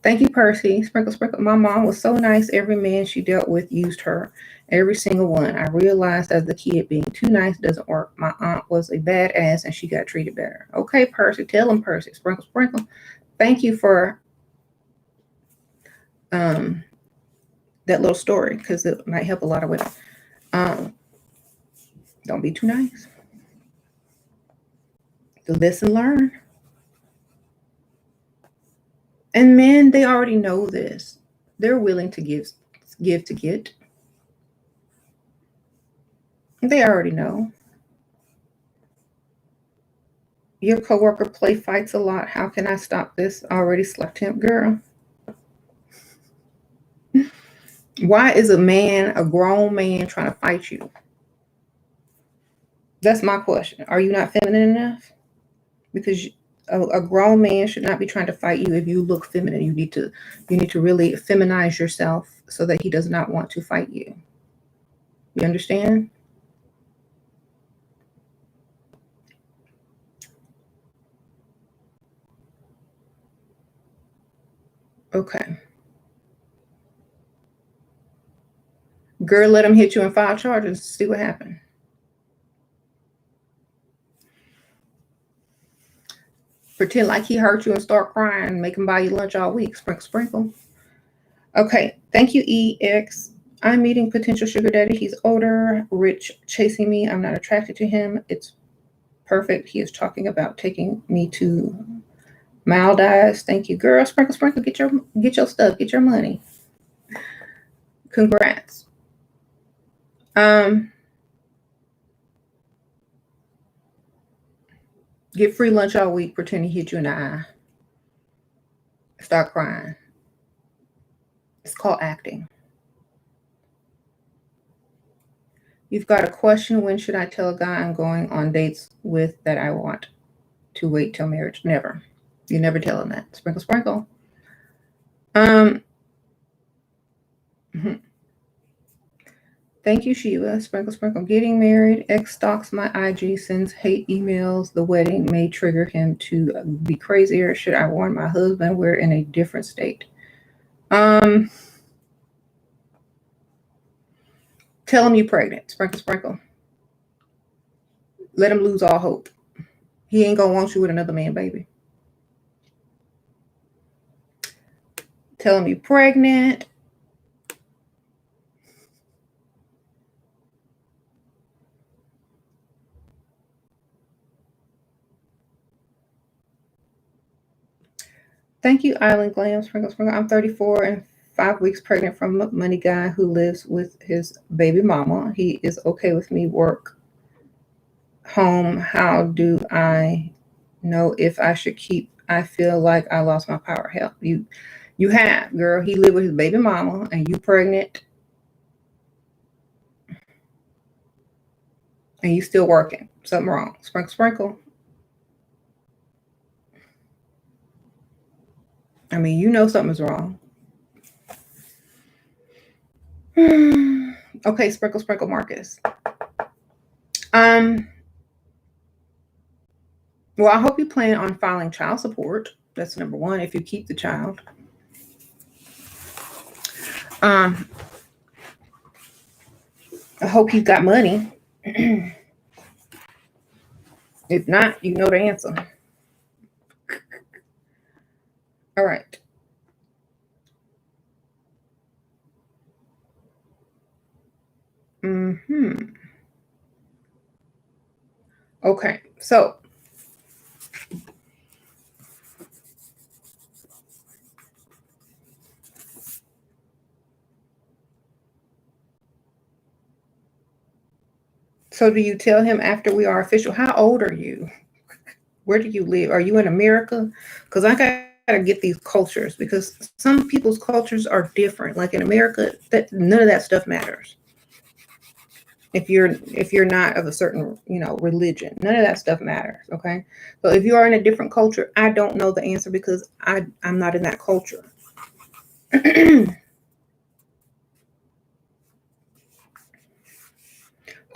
A: Thank you, Percy. Sprinkle, sprinkle. My mom was so nice. Every man she dealt with used her. Every single one. I realized as a kid being too nice doesn't work. My aunt was a badass and she got treated better. Okay, Percy. Tell him, Percy. Sprinkle, sprinkle. Thank you for that little story, because it might help a lot of women. Don't be too nice. Listen, learn. And men, they already know this. They're willing to give to get. They already know. Your coworker play fights a lot. How can I stop this? Already slept him, girl. Why is a grown man, trying to fight you? That's my question. Are you not feminine enough? Because a grown man should not be trying to fight you if you look feminine. You need to really feminize yourself so that he does not want to fight you. You understand? Okay. Girl, let him hit you and file charges. See what happened. Pretend like he hurt you and start crying. Make him buy you lunch all week. Sprinkle, sprinkle. Okay. Thank you, EX. I'm meeting potential sugar daddy. He's older, rich, chasing me. I'm not attracted to him. It's perfect. He is talking about taking me to Maldives. Thank you, girl. Sprinkle, sprinkle. Get your stuff. Get your money. Congrats. Get free lunch all week. Pretend he hit you in the eye. Start crying. It's called acting. You've got a question. When should I tell a guy I'm going on dates with that I want to wait till marriage? Never. You never tell him that. Sprinkle, sprinkle. Thank you, Shiva. Sprinkle, sprinkle. Getting married. Ex stalks my IG, sends hate emails. The wedding may trigger him to be crazier. Should I warn my husband? We're in a different state. Tell him you're pregnant. Sprinkle, sprinkle. Let him lose all hope. He ain't gonna want you with another man, baby. Tell him you're pregnant. Thank you, Island Glam. Sprinkle, sprinkle. I'm 34 and 5 weeks pregnant from a money guy who lives with his baby mama. He is okay with me work home. How do I know if I should keep? I feel like I lost my power. Help. You have, girl. He lived with his baby mama and you pregnant and you still working. Something wrong. Sprinkle, sprinkle. I mean, you know something's wrong. Okay, sprinkle, sprinkle, Marcus. Well, I hope you plan on filing child support. That's number one, if you keep the child. I hope he's got money. If not, you know the answer. All right. Okay. So do you tell him after we are official? How old are you? Where do you live? Are you in America? Because I gotta get these cultures, because some people's cultures are different. Like in America, that none of that stuff matters. If you're not of a certain religion, none of that stuff matters. Okay, so if you are in a different culture, I don't know the answer because I'm not in that culture.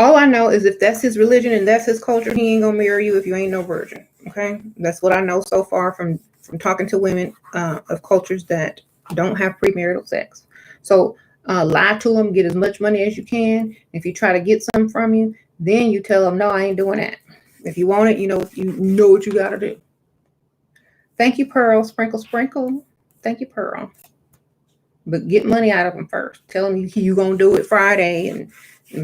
A: All I know is if that's his religion and that's his culture, he ain't gonna marry you if you ain't no virgin. Okay, that's what I know so far from talking to women of cultures that don't have premarital sex. So lie to them, get as much money as you can. If you try to get some from you, then you tell them, no, I ain't doing that. If you want it, you know what you gotta do. Thank you, Pearl. Sprinkle, sprinkle. Thank you, Pearl. But get money out of them first. Tell them you gonna do it Friday, and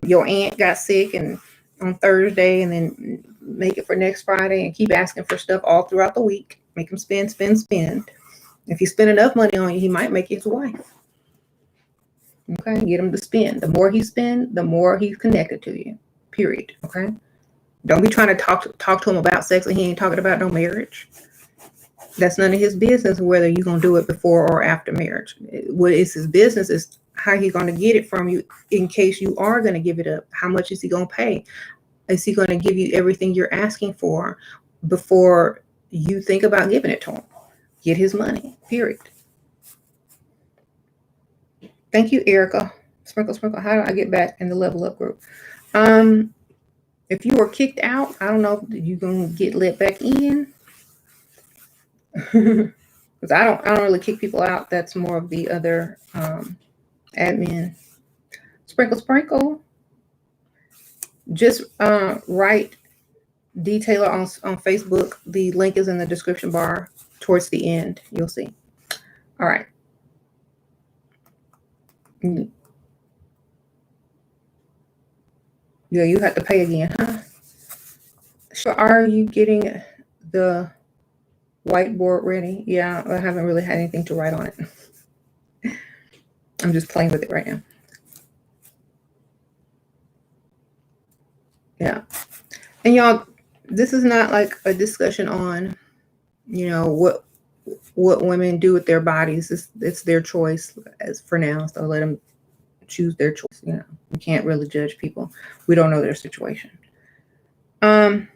A: your aunt got sick and on Thursday, and then make it for next Friday, and keep asking for stuff all throughout the week. Make him spend, spend, spend. If you spend enough money on you, he might make you his wife. Okay, get him to spend. The more he spend, the more he's connected to you. Period. Okay. Don't be trying to talk to him about sex and he ain't talking about no marriage. That's none of his business whether you're going to do it before or after marriage. What is his business is how he's going to get it from you in case you are going to give it up. How much is he going to pay? Is he going to give you everything you're asking for before you think about giving it to him? Get his money, period. Thank you, Erica. Sprinkle, sprinkle. How do I get back in the level up group? If you were kicked out, I don't know if you're going to get let back in. Because I don't really kick people out. That's more of the other admin. Sprinkle, sprinkle. Just write Detailer on Facebook. The link is in the description bar towards the end. You'll see. All right. Yeah, you have to pay again, huh? So are you getting the whiteboard ready? Yeah, I haven't really had anything to write on it. I'm just playing with it right now. Yeah. And y'all, this is not like a discussion on, what women do with their bodies. It's their choice as for now. So let them choose their choice. We can't really judge people. We don't know their situation. Right.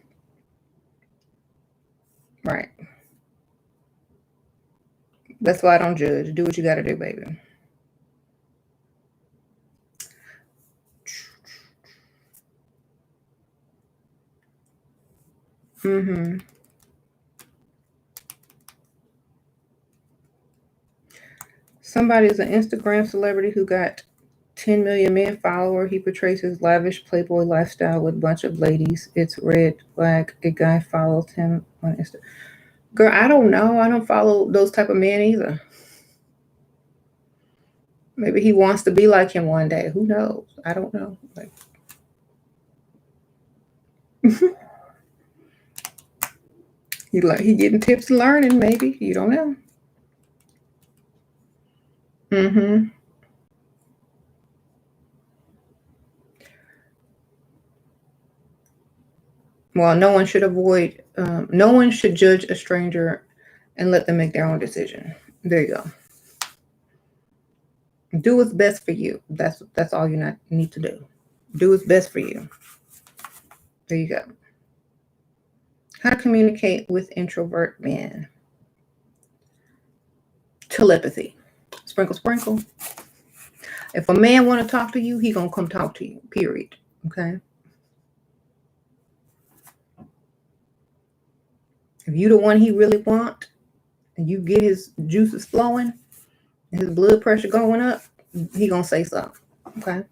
A: That's why I don't judge. Do what you got to do, baby. Somebody's an Instagram celebrity who got 10 million men follower. He portrays his lavish playboy lifestyle with a bunch of ladies. It's red flag. A guy follows him on Insta. Girl, I don't know. I don't follow those type of men either. Maybe he wants to be like him one day. Who knows? I don't know. He getting tips and learning. Maybe you don't know. Well, no one should judge a stranger and let them make their own decision. There you go. Do what's best for you. That's all you need to do. Do what's best for you. There you go. How to communicate with introvert men. Telepathy. Sprinkle, sprinkle. If a man want to talk to you, he gonna come talk to you. Period. Okay. If you the one he really want, and you get his juices flowing, his blood pressure going up, he gonna say something. Okay.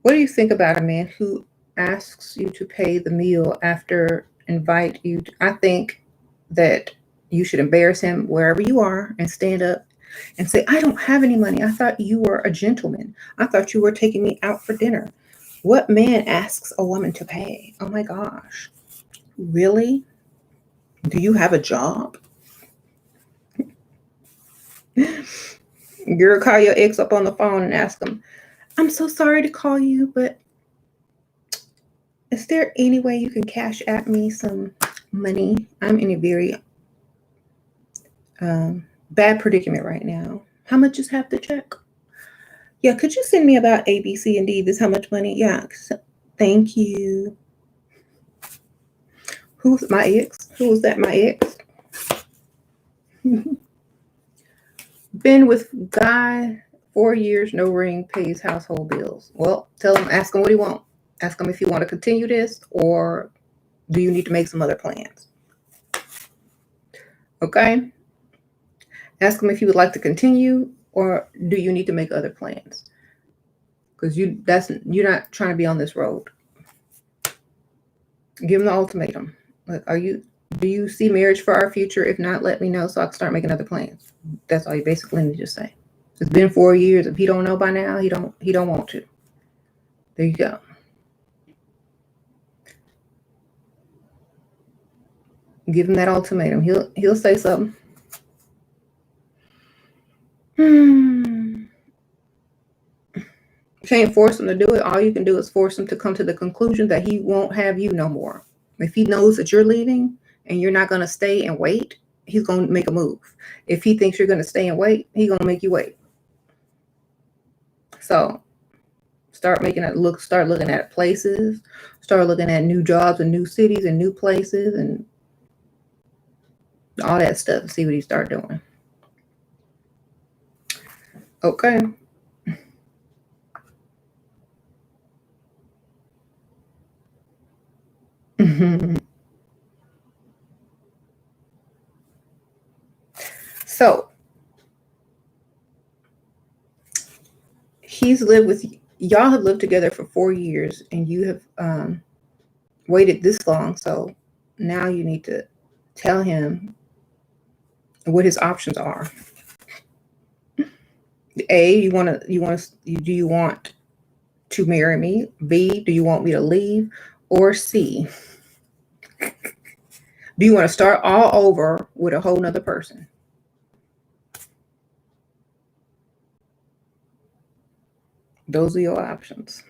A: What do you think about a man who asks you to pay the meal after invite you? I think that you should embarrass him wherever you are and stand up and say, I don't have any money. I thought you were a gentleman. I thought you were taking me out for dinner. What man asks a woman to pay? Oh my gosh. Really? Do you have a job? Girl, call your ex up on the phone and ask him, I'm so sorry to call you, but is there any way you can cash at me some money? I'm in a very bad predicament right now. How much is half the check? Yeah, could you send me about A, B, C, and D? This how much money? Yeah, thank you. Who's my ex? Who was that? My ex? Been with guy 4 years, no ring, pays household bills. Well, tell him, ask him what he want. Ask him if you want to continue this or do you need to make some other plans? Okay? Ask him if you would like to continue or do you need to make other plans? Because you're not trying to be on this road. Give him the ultimatum. Like, do you see marriage for our future? If not, let me know so I can start making other plans. That's all you basically need to say. It's been 4 years. If he don't know by now, he don't want to. There you go. Give him that ultimatum. He'll say something. You can't force him to do it. All you can do is force him to come to the conclusion that he won't have you no more. If he knows that you're leaving and you're not going to stay and wait, he's going to make a move. If he thinks you're going to stay and wait, he's going to make you wait. So start looking at places, start looking at new jobs and new cities and new places and all that stuff and see what he start doing. Okay. So y'all have lived together for 4 years and you have waited this long. So now you need to tell him what his options are. A, do you want to marry me? B, do you want me to leave? Or C, do you want to start all over with a whole nother person? Those are your options.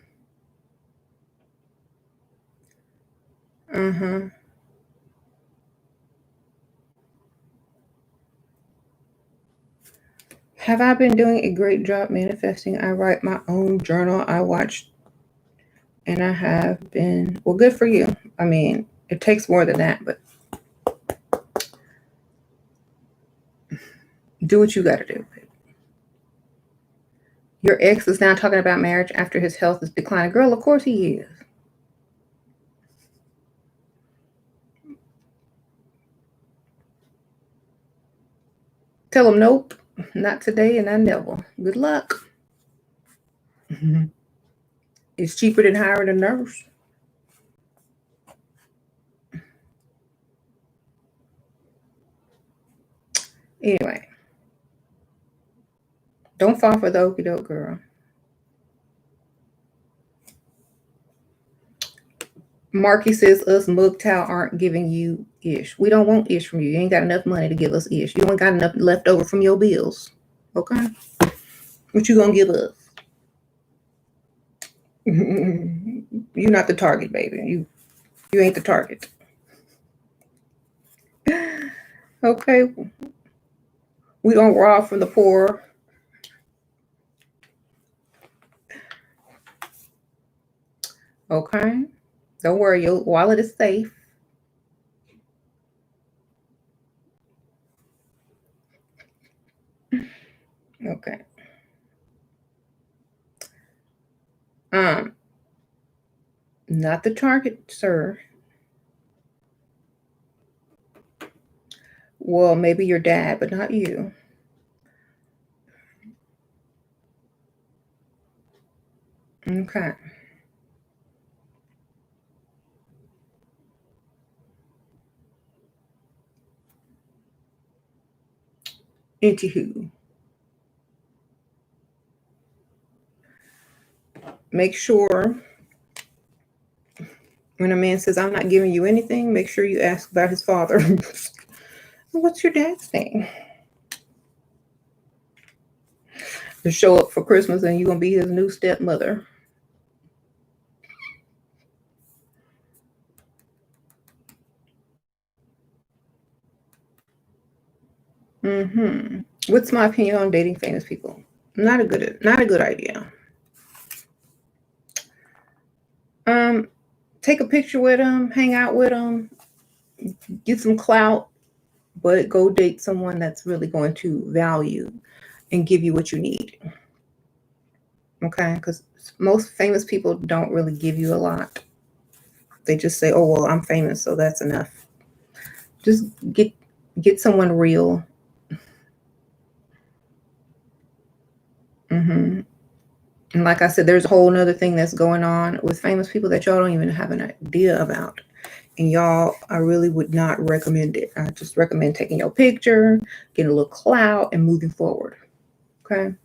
A: Have I been doing a great job manifesting? I write my own journal. I watch, and I have been, well, good for you. I mean, it takes more than that, but do what you got to do. Your ex is now talking about marriage after his health is declining. Girl, of course he is. Tell him, nope, not today and not never. Good luck. It's cheaper than hiring a nurse. Anyway, don't fall for the okie doke, girl. Marky says us MGTOW aren't giving you ish. We don't want ish from you. You ain't got enough money to give us ish. You ain't got enough left over from your bills. Okay? What you gonna give us? You're not the target, baby. You ain't the target. Okay. We don't rob from the poor. Okay? Don't worry, your wallet is safe. Okay. Not the target, sir. Well, maybe your dad, but not you. Okay. Anywho, make sure when a man says, I'm not giving you anything, make sure you ask about his father. What's your dad's name? To show up for Christmas and you're going to be his new stepmother. What's my opinion on dating famous people? Not a good idea. Take a picture with them, hang out with them, get some clout, but go date someone that's really going to value and give you what you need. Okay? Because most famous people don't really give you a lot. They just say, oh, well, I'm famous, so that's enough. Just get someone real. And like I said, there's a whole nother thing that's going on with famous people that y'all don't even have an idea about. And y'all, I really would not recommend it. I just recommend taking your picture, getting a little clout, and moving forward. Okay?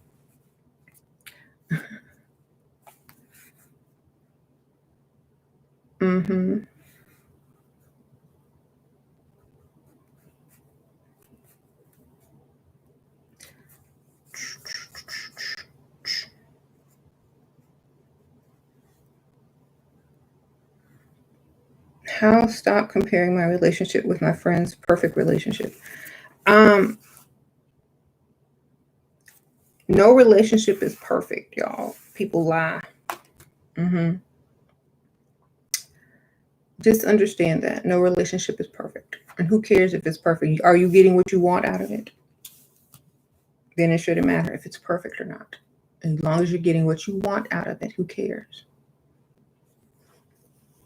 A: How stop comparing my relationship with my friend's perfect relationship? No relationship is perfect, y'all. People lie. Just understand that no relationship is perfect. And who cares if it's perfect? Are you getting what you want out of it? Then it shouldn't matter if it's perfect or not. As long as you're getting what you want out of it, who cares?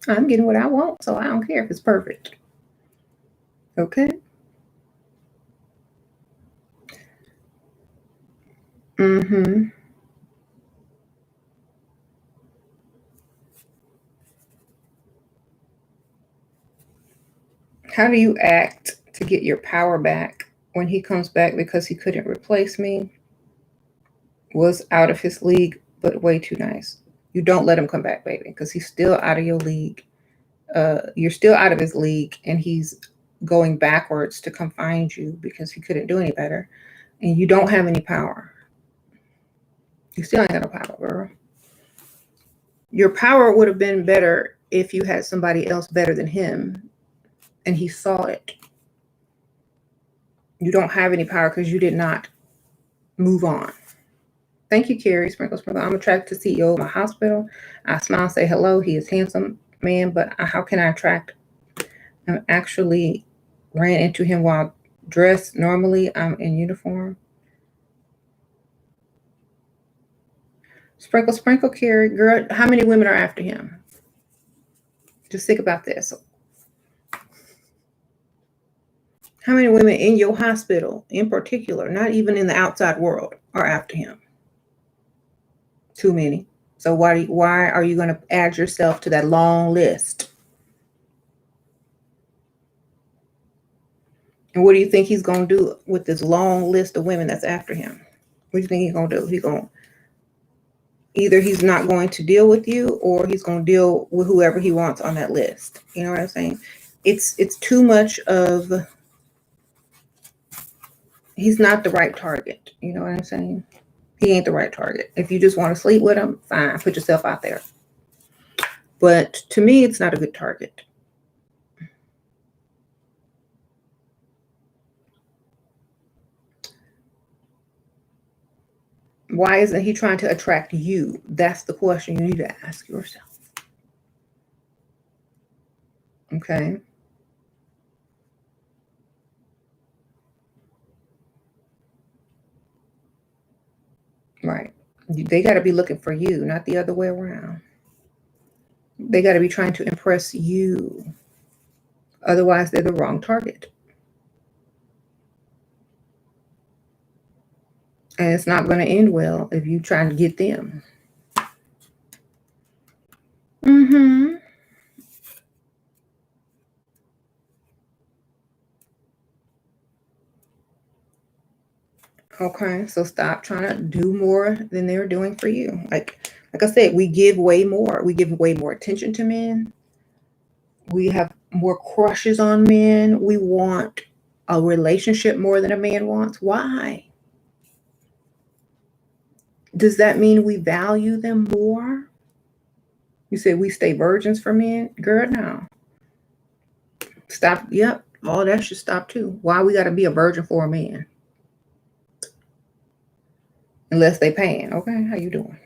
A: I'm getting what I want, so I don't care if it's perfect. Okay? How do you act to get your power back when he comes back because he couldn't replace me? Was out of his league, but way too nice. You don't let him come back, baby, because he's still out of your league. You're still out of his league, and he's going backwards to come find you because he couldn't do any better. And you don't have any power. You still ain't got no power, girl. Your power would have been better if you had somebody else better than him and he saw it. You don't have any power because you did not move on. Thank you, Carrie. Sprinkle, sprinkle. I'm attracted to CEO of my hospital. I smile, say hello. He is handsome man, but how can I attract? I actually ran into him while dressed normally. I'm in uniform. Sprinkle, sprinkle, Carrie. Girl, how many women are after him? Just think about this. How many women in your hospital, in particular, not even in the outside world, are after him? Too many. So why are you going to add yourself to that long list? And what do you think he's going to do with this long list of women that's after him? What do you think he's going to do? Either he's not going to deal with you, or he's going to deal with whoever he wants on that list. You know what I'm saying? It's too much of. He's not the right target. You know what I'm saying? He ain't the right target. If you just want to sleep with him, fine, put yourself out there. But to me, it's not a good target. Why isn't he trying to attract you? That's the question you need to ask yourself. Okay. Right. They got to be looking for you, not the other way around. They got to be trying to impress you. Otherwise, they're the wrong target. And it's not going to end well if you try to get them. Okay, so stop trying to do more than they're doing for you. Like I said, we give way more. We give way more attention to men. We have more crushes on men. We want a relationship more than a man wants. Why? Does that mean we value them more? You said we stay virgins for men? Girl, no. Stop. Yep. All that should stop too. Why we got to be a virgin for a man? Unless they paying. Okay, how you doing?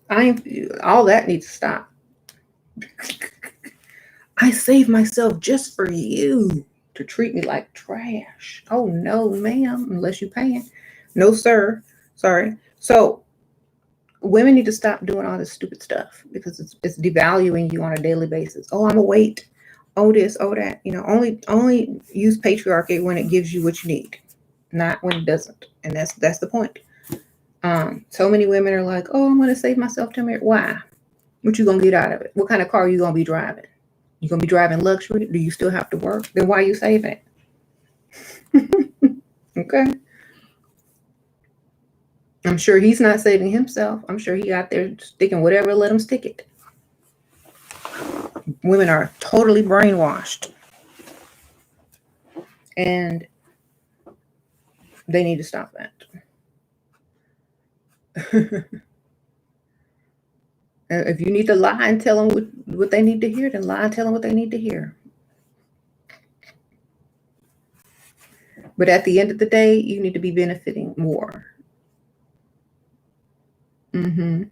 A: I ain't. All that needs to stop. I saved myself just for you to treat me like trash. Oh no, ma'am. Unless you paying. No, sir. Sorry. So women need to stop doing all this stupid stuff because it's devaluing you on a daily basis. Oh, I'm a weight. Oh, this. Oh, that. Only use patriarchy when it gives you what you need, not when it doesn't. And that's the point. So many women are like, oh, I'm going to save myself to marry. Why? What you gonna get out of it? What kind of car are you gonna be driving? You gonna be driving luxury? Do you still have to work? Then why are you saving it? Okay. I'm sure he's not saving himself. I'm sure he out there sticking whatever, let him stick it. Women are totally brainwashed. And they need to stop that. If you need to lie and tell them what they need to hear, then lie and tell them what they need to hear. But at the end of the day, you need to be benefiting more. Mm-hmm.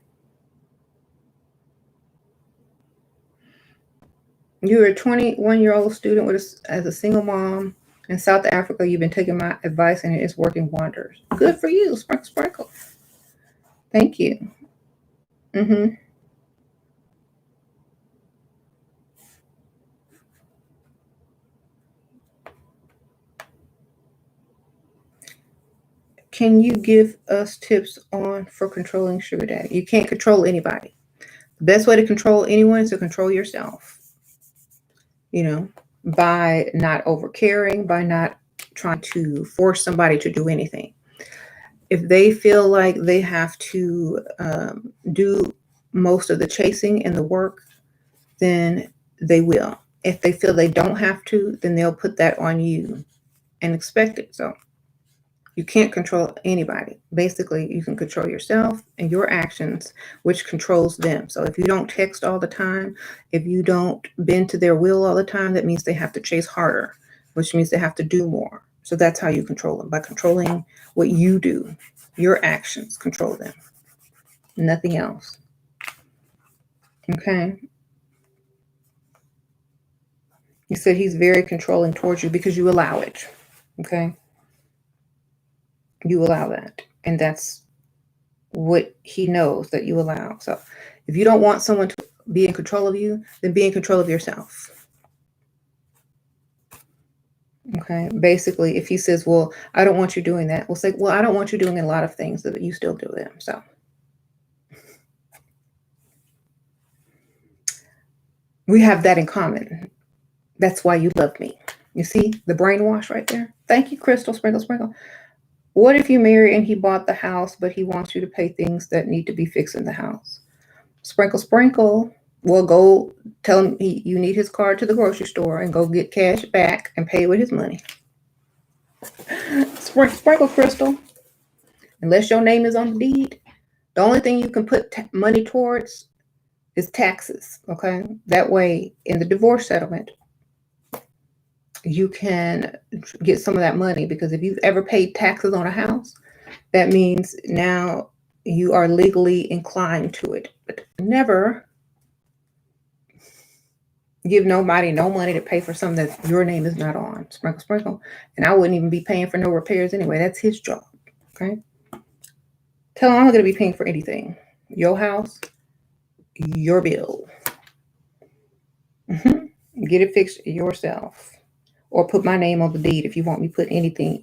A: You're a 21-year-old student as a single mom in South Africa. You've been taking my advice and it's working wonders. Good for you. Sprinkle, sprinkle. Thank you. Mm-hmm. Can you give us tips for controlling sugar daddy? You can't control anybody. The best way to control anyone is to control yourself. By not over caring, by not trying to force somebody to do anything. If they feel like they have to do most of the chasing and the work, then they will. If they feel they don't have to, then they'll put that on you and expect it. So you can't control anybody. Basically, you can control yourself and your actions, which controls them. So if you don't text all the time, if you don't bend to their will all the time, that means they have to chase harder, which means they have to do more. So that's how you control them, by controlling what you do. Your actions control them, nothing else. Okay. You said he's very controlling towards you because you allow it. Okay. You allow that. And that's what he knows that you allow. So if you don't want someone to be in control of you, then be in control of yourself. Okay. Basically, if he says, well, I don't want you doing that, we'll say, well, I don't want you doing a lot of things that you still do them. So we have that in common. That's why you love me. You see the brainwash right there? Thank you, Crystal. Sprinkle, sprinkle. What if you marry and he bought the house, but he wants you to pay things that need to be fixed in the house? Sprinkle, sprinkle. Well, go tell him you need his card to the grocery store and go get cash back and pay with his money. Sprinkle, sprinkle, Crystal. Unless your name is on the deed, the only thing you can put money towards is taxes. Okay, that way in the divorce settlement, you can get some of that money, because if you've ever paid taxes on a house, that means now you are legally inclined to it. But never give nobody no money to pay for something that your name is not on. Sprinkle, sprinkle. And I wouldn't even be paying for no repairs anyway. That's his job. Okay. Tell him I'm not going to be paying for anything. Your house, your bill. Get it fixed yourself. Or put my name on the deed if you want me to put anything.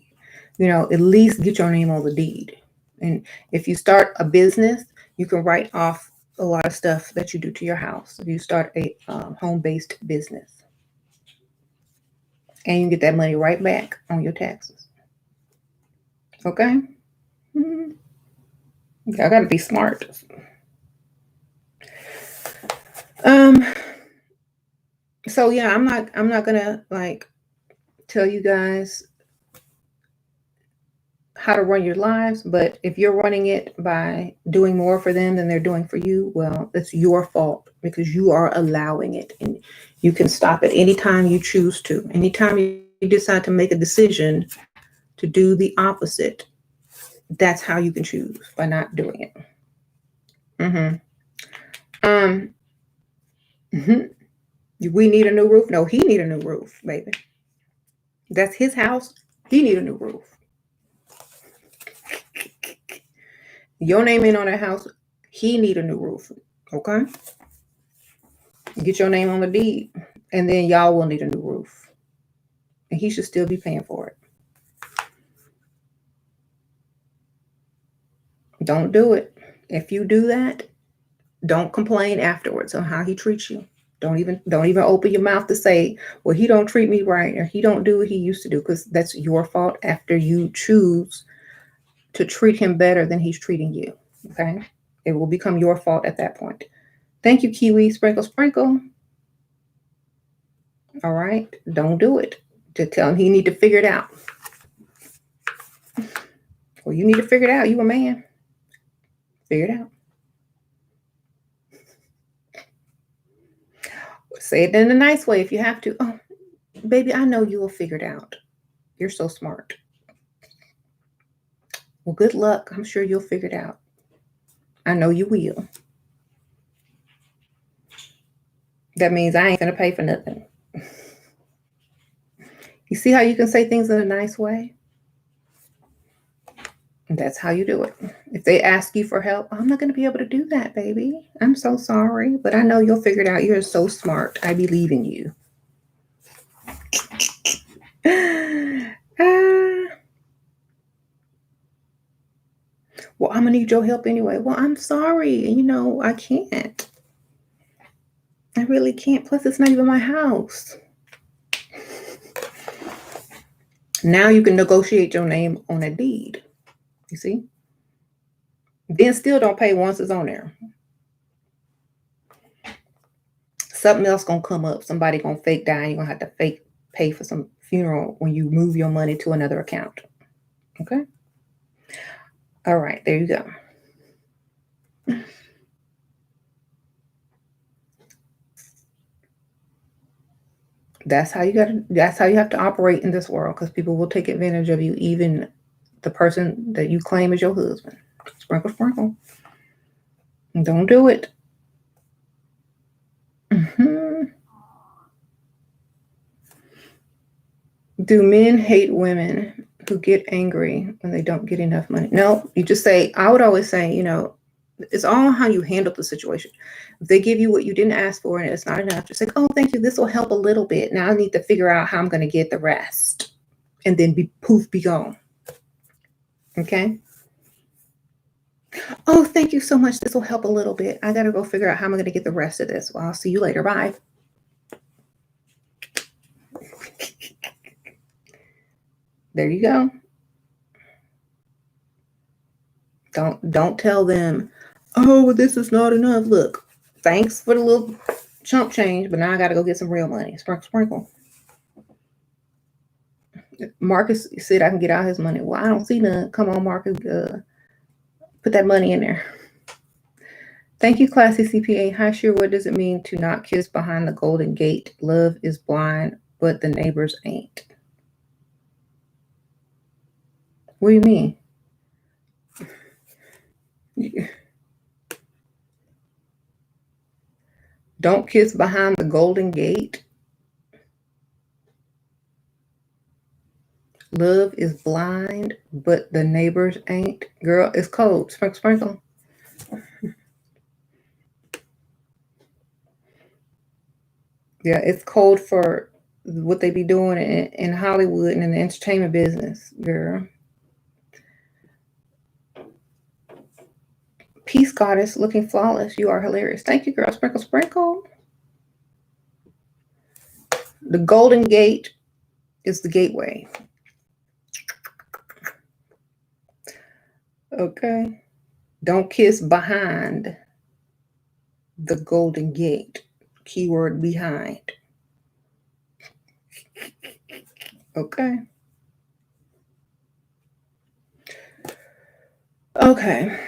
A: At least get your name on the deed. And if you start a business, you can write off a lot of stuff that you do to your house if you start a home-based business. And you get that money right back on your taxes. Okay? I gotta be smart. So yeah, I'm not gonna like tell you guys how to run your lives, but if you're running it by doing more for them than they're doing for you, well, it's your fault because you are allowing it, and you can stop it anytime you choose to. Anytime you decide to make a decision to do the opposite, that's how you can choose, by not doing it. Mm-hmm. Um, mhm. We need a new roof. No, he need a new roof, baby. That's his house. He need a new roof. Your name ain't on that house. He need a new roof. Okay? Get your name on the deed. And then y'all will need a new roof. And he should still be paying for it. Don't do it. If you do that, don't complain afterwards on how he treats you. Don't even open your mouth to say, well, he don't treat me right, or he don't do what he used to do, because that's your fault after you choose to treat him better than he's treating you. Okay? It will become your fault at that point. Thank you, Kiwi. Sprinkle, sprinkle. All right? Don't do it. To tell him he need to figure it out. Well, you need to figure it out. You a man. Figure it out. Say it in a nice way if you have to. Oh, baby, I know you will figure it out. You're so smart. Well, good luck. I'm sure you'll figure it out. I know you will. That means I ain't gonna pay for nothing. You see how you can say things in a nice way? That's how you do it. If they ask you for help, I'm not going to be able to do that, baby. I'm so sorry, but I know you'll figure it out. You're so smart. I believe in you. Well, I'm going to need your help anyway. Well, I'm sorry. I can't. I really can't. Plus, it's not even my house. Now you can negotiate your name on a deed. You see? Then still don't pay once it's on there. Something else gonna come up. Somebody gonna fake die. You're gonna have to fake pay for some funeral when you move your money to another account. Okay? All right, there you go. That's how you have to operate in this world, because people will take advantage of you, even the person that you claim is your husband. Sprinkle, sprinkle. Don't do it. Mm-hmm. Do men hate women who get angry when they don't get enough money? No, you just say, I would always say, it's all how you handle the situation. If they give you what you didn't ask for and it's not enough, just like, oh, thank you, this will help a little bit. Now I need to figure out how I'm going to get the rest. And then be gone. Okay? Oh, thank you so much. This will help a little bit. I got to go figure out how I'm going to get the rest of this. Well, I'll see you later. Bye. There you go. Don't tell them, oh, well, this is not enough. Look, thanks for the little chump change, but now I got to go get some real money. Sprinkle, sprinkle. Marcus said I can get out his money. Well, I don't see none. Come on, Marcus. Put that money in there. Thank you, Classy CPA. Hi, sure. What does it mean to not kiss behind the golden gate? Love is blind, but the neighbors ain't. What do you mean? Don't kiss behind the golden gate. Love is blind, but the neighbors ain't. Girl, it's cold. Sprinkle, sprinkle. Yeah, it's cold for what they be doing in Hollywood and in the entertainment business, girl. Peace goddess, looking flawless. You are hilarious. Thank you, girl. Sprinkle, sprinkle. The golden gate is the gateway. Okay. Don't kiss behind the golden gate. Keyword behind. Okay. Okay.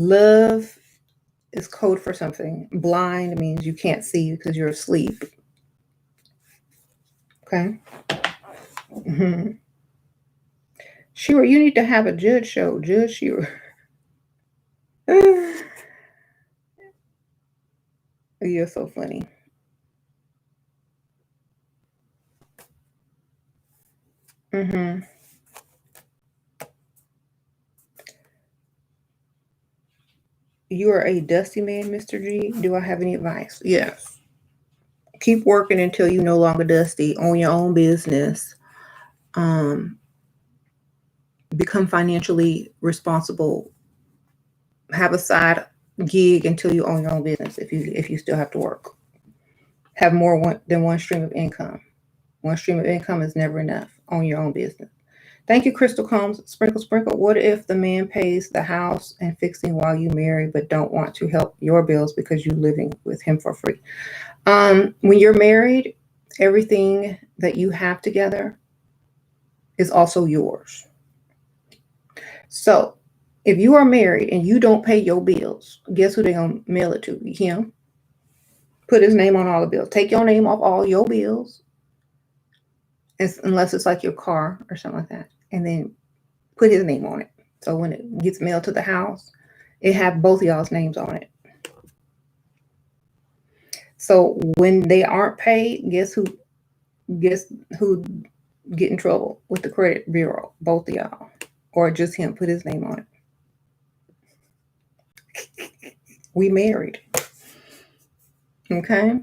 A: Love is code for something. Blind means you can't see because you're asleep. Okay. Mm-hmm. Shira, you need to have a judge show. Judge Shira. You're so funny. Mm-hmm. You are a dusty man, Mr. G. Do I have any advice? Yes. Keep working until you no longer dusty. Own your own business. Um, become financially responsible. Have a side gig until you own your own business. If you still have to work, have than one stream of income. One stream of income is never enough. Own your own business. Thank you, Crystal Combs. Sprinkle, sprinkle. What if the man pays the house and fixing while you marry, but don't want to help your bills because you're living with him for free? When you're married, everything that you have together is also yours. So if you are married and you don't pay your bills, guess who they're going to mail it to? Him. Put his name on all the bills. Take your name off all your bills, unless it's like your car or something like that. And then put his name on it. So when it gets mailed to the house, it have both of y'all's names on it. So when they aren't paid, guess who get in trouble with the credit bureau? Both of y'all. Or just him, put his name on it. We married. Okay?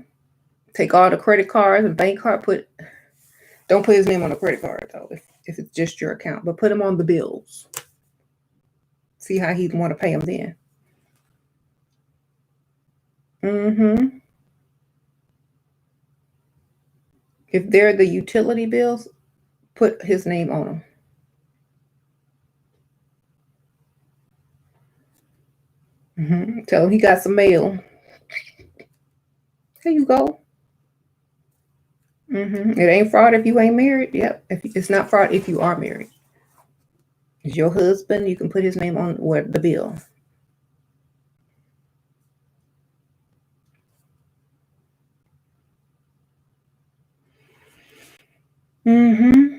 A: Take all the credit cards and bank card, don't put his name on the credit card though, if it's just your account, but put him on the bills. See how he'd want to pay them then. Mm-hmm. If they're the utility bills, put his name on them. Mm-hmm. Tell him he got some mail. There you go. Mm-hmm. It ain't fraud if you ain't married. Yep. It's not fraud if you are married. It's your husband. You can put his name on the bill. Mm-hmm.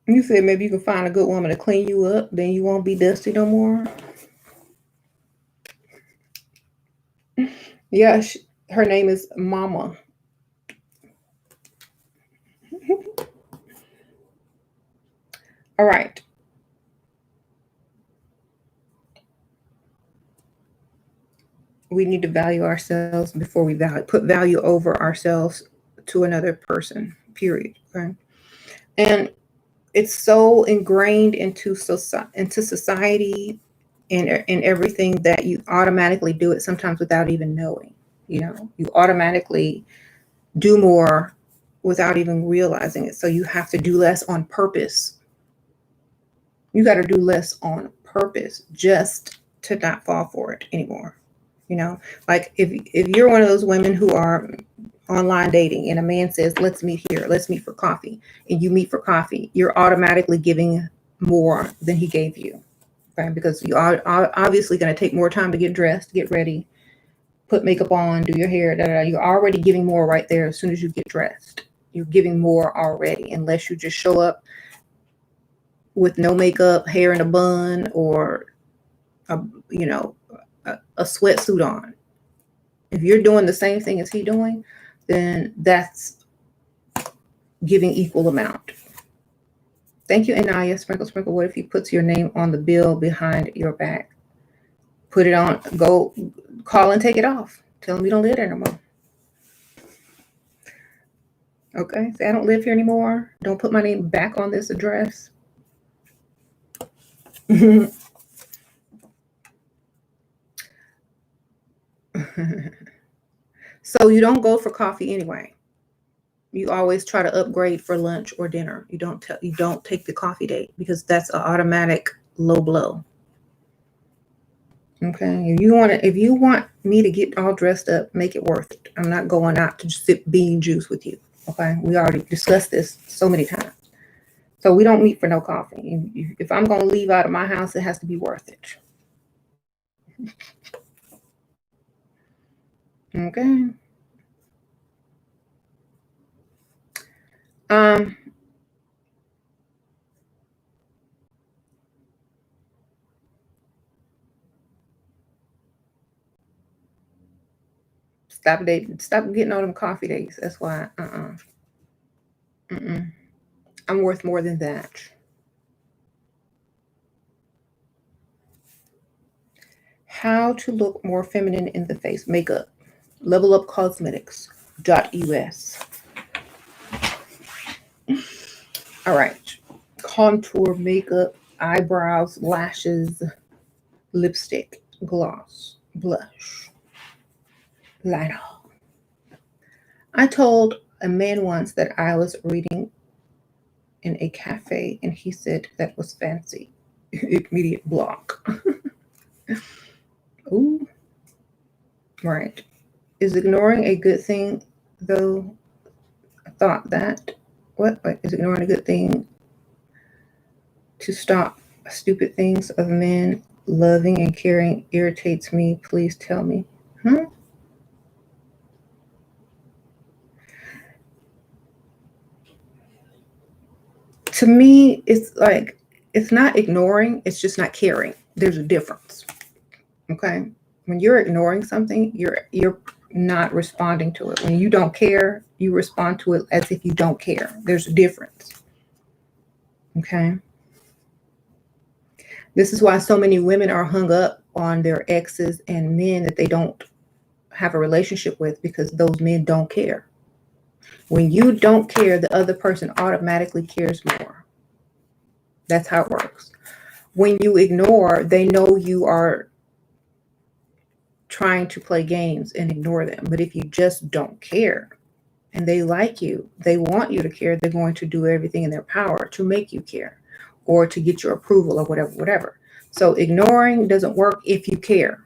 A: You said maybe you can find a good woman to clean you up. Then you won't be dusty no more. Yeah, her name is Mama. All right. We need to value ourselves before we put value over ourselves to another person. Period. Okay. And it's so ingrained into society and in everything that you automatically do it sometimes without even knowing. You automatically do more without even realizing it. So you have to do less on purpose. You got to do less on purpose just to not fall for it anymore. Like if you're one of those women who are online dating and a man says, let's meet here, let's meet for coffee, and you meet for coffee, you're automatically giving more than he gave you, right? Because you are obviously going to take more time to get dressed, get ready, put makeup on, do your hair, You're already giving more right there as soon as you get dressed. You're giving more already, unless you just show up with no makeup, hair in a bun, or a sweatsuit on. If you're doing the same thing as he doing, then that's giving equal amount. Thank you, Anaya. Sprinkle, sprinkle. What if he puts your name on the bill behind your back? Put it on. Go call and take it off. Tell him you don't live there no more. Okay. Say I don't live here anymore. Don't put my name back on this address. So you don't go for coffee anyway. You always try to upgrade for lunch or dinner. You don't take the coffee date because that's an automatic low blow. Okay. If you want me to get all dressed up, make it worth it. I'm not going out to sip bean juice with you. Okay. We already discussed this so many times. So we don't meet for no coffee. If I'm going to leave out of my house, it has to be worth it. Okay. Um, Stop dating. Stop getting on them coffee dates. That's why. Mm-mm. I'm worth more than that. How to look more feminine in the face. Makeup. Level Up Cosmetics. .us. All right. Contour, makeup, eyebrows, lashes, lipstick, gloss, blush, liner. I told a man once that I was reading in a cafe and he said that was fancy. Immediate block. Ooh. Right. Is ignoring a good thing though? I thought that. What? Is ignoring a good thing to stop stupid things of men loving and caring irritates me? Please tell me. Huh? To me, it's like it's not ignoring, it's just not caring. There's a difference. Okay? When you're ignoring something, you're not responding to it. When you don't care, you respond to it as if you don't care. There's a difference. Okay? This is why so many women are hung up on their exes and men that they don't have a relationship with because those men don't care. When you don't care, the other person automatically cares more. That's how it works. When you ignore, they know you are trying to play games and ignore them. But if you just don't care and they like you, they want you to care, they're going to do everything in their power to make you care or to get your approval or whatever. So ignoring doesn't work if you care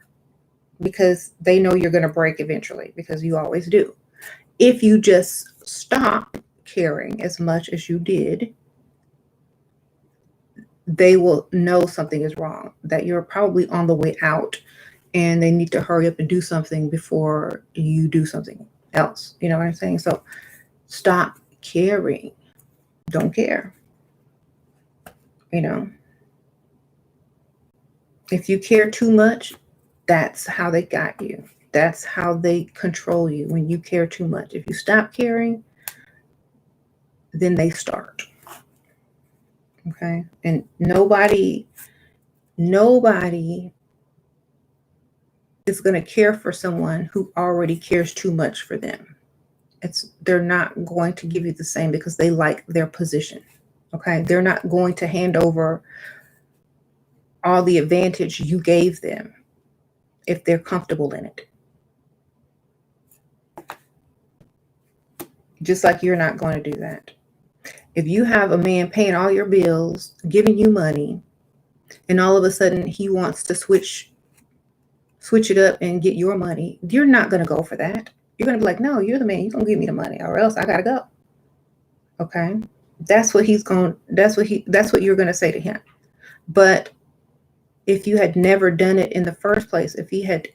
A: because they know you're going to break eventually because you always do. If you just stop caring as much as you did, they will know something is wrong, that you're probably on the way out and they need to hurry up and do something before you do something else. You know what I'm saying? So stop caring. Don't care. You know, if you care too much, that's how they got you. That's how they control you when you care too much. If you stop caring, then they start. Okay. And nobody is going to care for someone who already cares too much for them. They're not going to give you the same because they like their position. Okay. They're not going to hand over all the advantage you gave them if they're comfortable in it. Just like you're not going to do that. If you have a man paying all your bills, giving you money, and all of a sudden he wants to switch it up and get your money, you're not going to go for that. You're going to be like, no, you're the man. You're going to give me the money or else I got to go. Okay. That's what you're going to say to him. But if you had never done it in the first place, if you had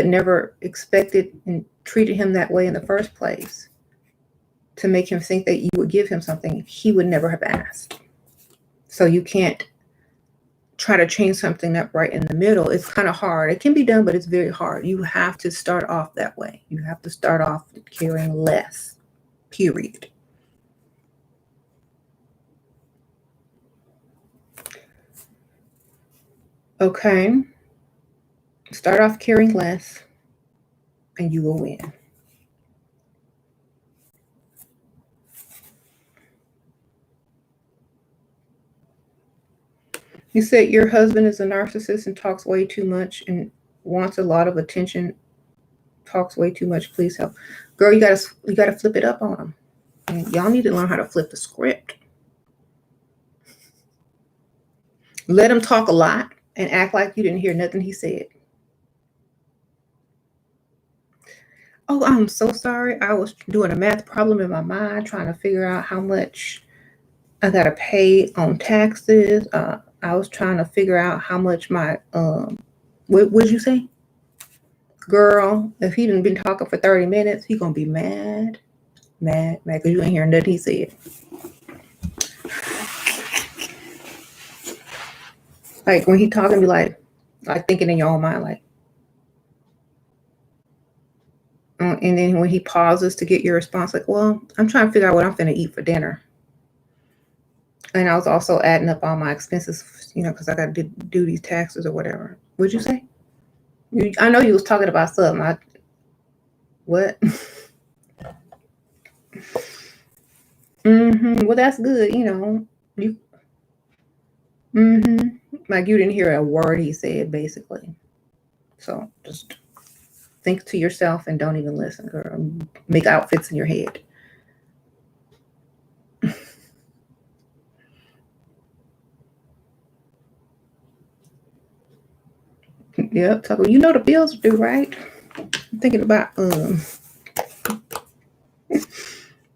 A: never expected and treated him that way in the first place to make him think that you would give him something, he would never have asked. So you can't try to change something up right in the middle. It's kind of hard. It can be done, but it's very hard. You have to start off that way. You have to start off caring less, period. Okay. Start off caring less and you will win. You said your husband is a narcissist and talks way too much and wants a lot of attention, talks way too much. Please help. Girl, you gotta flip it up on him. And y'all need to learn how to flip the script. Let him talk a lot and act like you didn't hear nothing he said. Oh, I'm so sorry. I was doing a math problem in my mind, trying to figure out how much I gotta pay on taxes. I was trying to figure out how much my what would you say? Girl, if he didn't been talking for 30 minutes, he gonna be mad, because you ain't hearing nothing he said. Like when he talking, be like thinking in your own mind, like, and then when he pauses to get your response, like, well, I'm trying to figure out what I'm finna eat for dinner. And I was also adding up all my expenses, because I got to do these taxes or whatever. What'd you say? I know you was talking about something. What? Well, that's good. You. Like you didn't hear a word he said, basically. So just think to yourself and don't even listen, girl. Make outfits in your head. Yep. So you know the bills due, right? I'm thinking about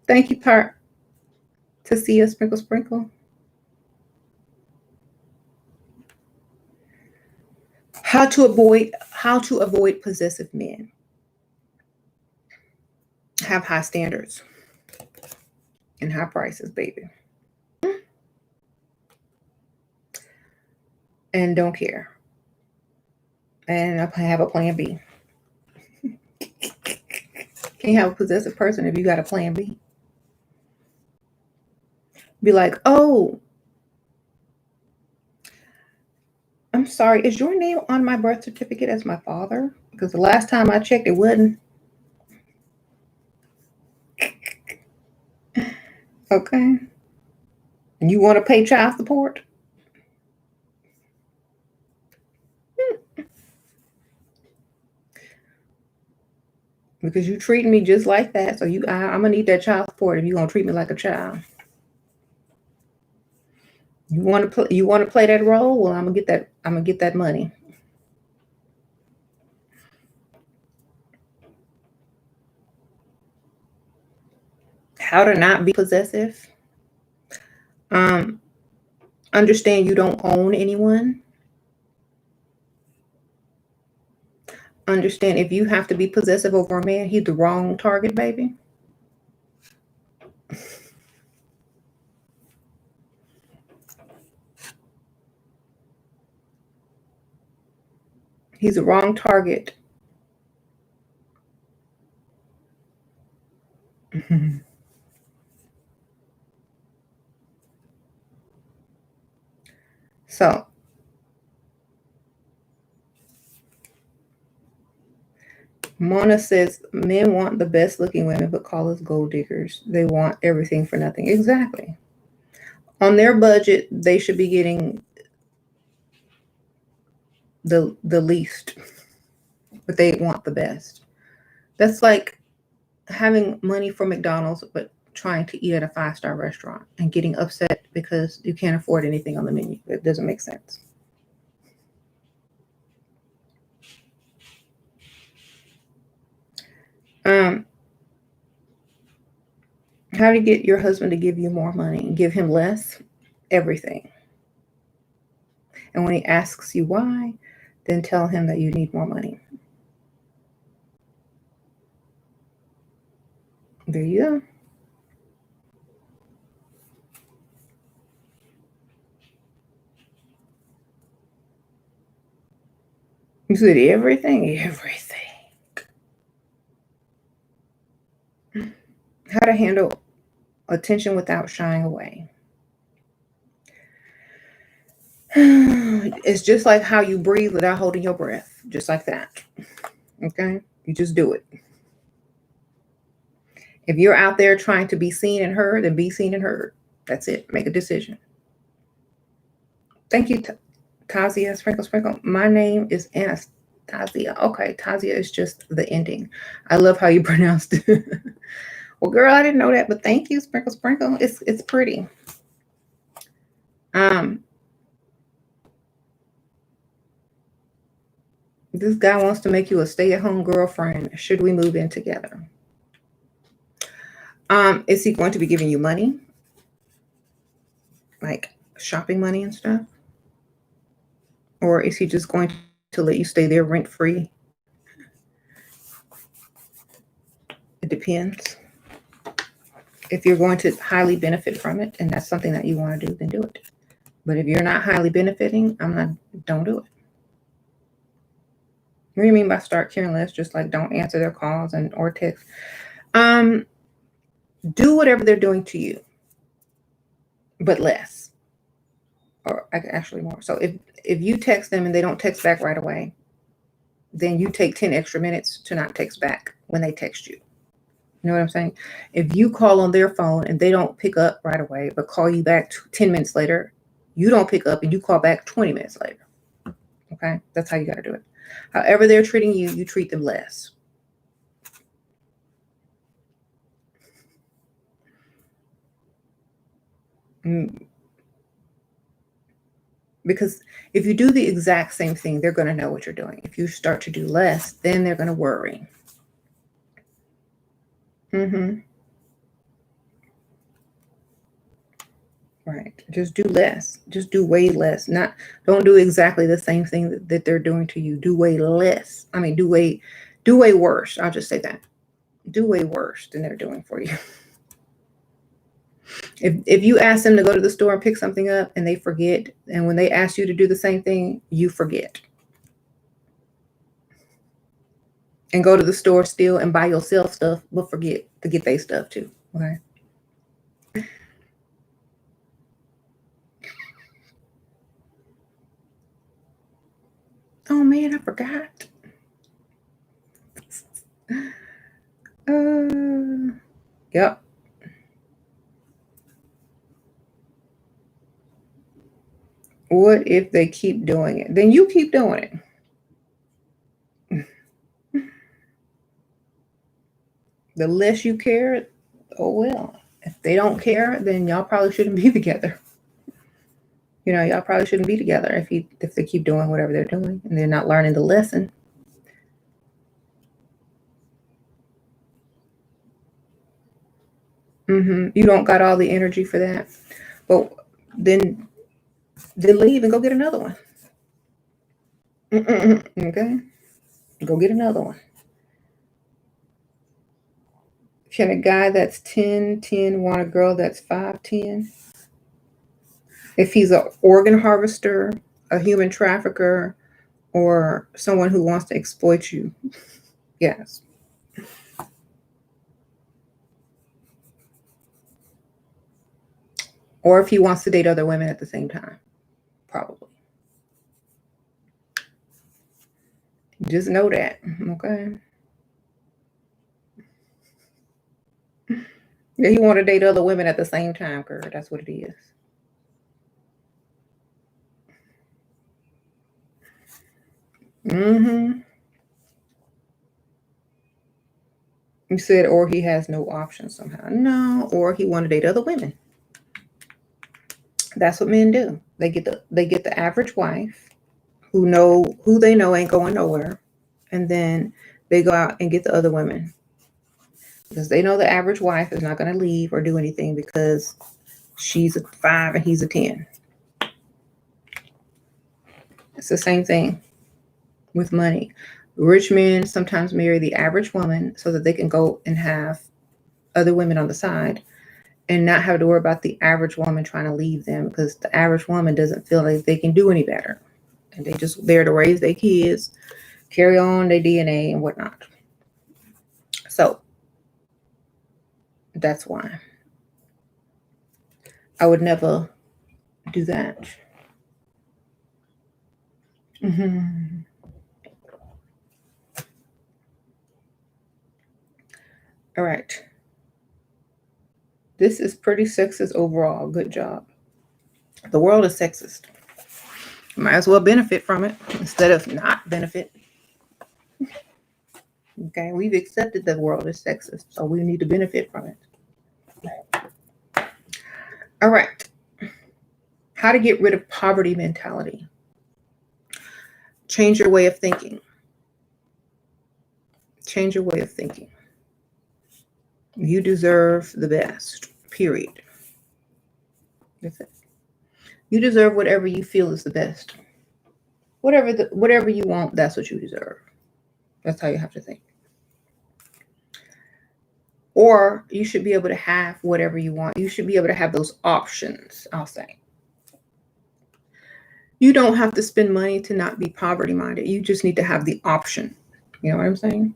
A: thank you, part to see us sprinkle. How to avoid possessive men. Have high standards and high prices, baby. And don't care. And I have a plan B. Can't have a possessive person if you got a plan B. Be like, oh, I'm sorry, is your name on my birth certificate as my father? Because the last time I checked, it wasn't. Okay. And you want to pay child support? Because you treating me just like that, so I'm gonna need that child support if you're gonna treat me like a child. You want to play that role? Well, I'm gonna get that money. How to not be possessive? Understand you don't own anyone. Understand if you have to be possessive over a man, he's the wrong target, baby. He's the wrong target. So, Mona says men want the best looking women, but call us gold diggers. They want everything for nothing. Exactly. On their budget, they should be getting the least, but they want the best. That's like having money for McDonald's, but trying to eat at a 5-star restaurant and getting upset because you can't afford anything on the menu. It doesn't make sense. How to get your husband to give you more money? Give him less? Everything. And when he asks you why, then tell him that you need more money. There you go. You said everything? Everything. How to handle attention without shying away. It's just like how you breathe without holding your breath. Just like that. Okay? You just do it. If you're out there trying to be seen and heard, then be seen and heard. That's it. Make a decision. Thank you, Tazia Sprinkle. My name is Tazia. Okay, Tazia is just the ending. I love how you pronounced it. Well, girl, I didn't know that, but thank you, Sprinkle Sprinkle. It's pretty. Um, this guy wants to make you a stay-at-home girlfriend. Should we move in together? Is he going to be giving you money? Like shopping money and stuff? Or is he just going to let you stay there rent-free? It depends. If you're going to highly benefit from it and that's something that you want to do, then do it. But if you're not highly benefiting, don't do it. What do you mean by start caring less? Just like don't answer their calls or texts. Do whatever they're doing to you, but less. Or actually more. So if you text them and they don't text back right away, then you take 10 extra minutes to not text back when they text you. You know what I'm saying? If you call on their phone and they don't pick up right away, but call you back 10 minutes later, you don't pick up and you call back 20 minutes later. Okay? That's how you got to do it. However they're treating you, you treat them less. Because if you do the exact same thing, they're going to know what you're doing. If you start to do less, then they're going to worry. Right. Just do less. Just do way less. Don't do exactly the same thing that they're doing to you. Do way less. I mean, do way worse. I'll just say that. Do way worse than they're doing for you. If you ask them to go to the store and pick something up and they forget, and when they ask you to do the same thing, you forget. And go to the store still and buy yourself stuff, but forget to get their stuff too. Okay. Oh man, I forgot. Yep. What if they keep doing it? Then you keep doing it. The less you care, oh well. If they don't care, then y'all probably shouldn't be together. You know, y'all probably shouldn't be together if they keep doing whatever they're doing and they're not learning the lesson. You don't got all the energy for that. But then leave and go get another one. Okay? Go get another one. Can a guy that's 10'10" want a girl that's 5'10"? If he's an organ harvester, a human trafficker, or someone who wants to exploit you, yes. Or if he wants to date other women at the same time, probably. Just know that, okay? Yeah, you want to date other women at the same time, girl. That's what it is. You said, or he has no options somehow. No, or he want to date other women. That's what men do. They get the average wife who they know ain't going nowhere, and then they go out and get the other women because they know the average wife is not going to leave or do anything because she's a 5 and he's a 10. It's the same thing with money. Rich men sometimes marry the average woman so that they can go and have other women on the side and not have to worry about the average woman trying to leave them because the average woman doesn't feel like they can do any better. And they just there to raise their kids, carry on their DNA and whatnot. So that's why I would never do that. All right. This is pretty sexist overall. Good job. The world is sexist. Might as well benefit from it instead of not benefit. Okay, we've accepted the world is sexist, so we need to benefit from it. All right. How to get rid of poverty mentality. Change your way of thinking. Change your way of thinking. You deserve the best, period. That's it. You deserve whatever you feel is the best. Whatever you want, that's what you deserve. That's how you have to think. Or you should be able to have whatever you want. You should be able to have those options, I'll say. You don't have to spend money to not be poverty minded. You just need to have the option. You know what I'm saying?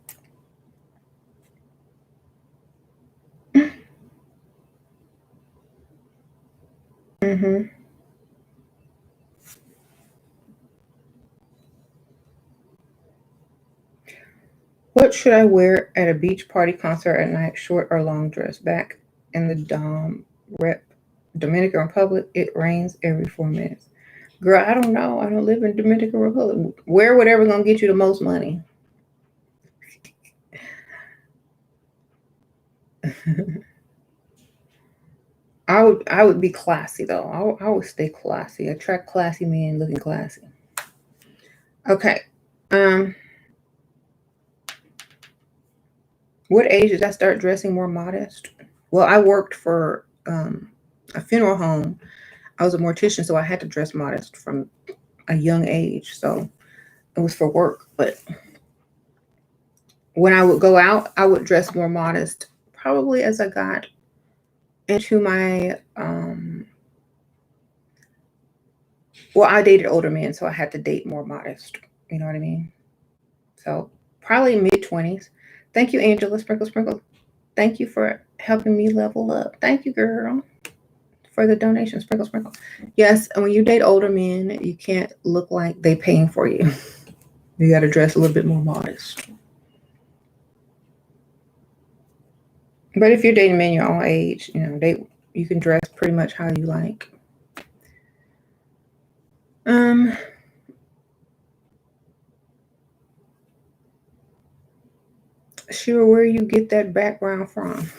A: Mm-hmm. What should I wear at a beach party concert at night? Short or long dress? Back in the Dominican Republic, it rains every 4 minutes. Girl, I don't know. I don't live in Dominican Republic. Wear whatever's gonna get you the most money. I would be classy though. I would stay classy. Attract classy men looking classy. Okay. What age did I start dressing more modest? Well, I worked for a funeral home. I was a mortician, so I had to dress modest from a young age. So it was for work. But when I would go out, I would dress more modest. Probably as I got into my well, I dated older men, so I had to date more modest. You know what I mean? So probably mid-20s. Thank you, Angela. Sprinkle, sprinkle. Thank you for helping me level up. Thank you, girl, for the donation. Sprinkle, sprinkle. Yes, and when you date older men, you can't look like they paying for you. You got to dress a little bit more modest. But if you're dating men your own age, you can dress pretty much how you like. Sure, where you get that background from?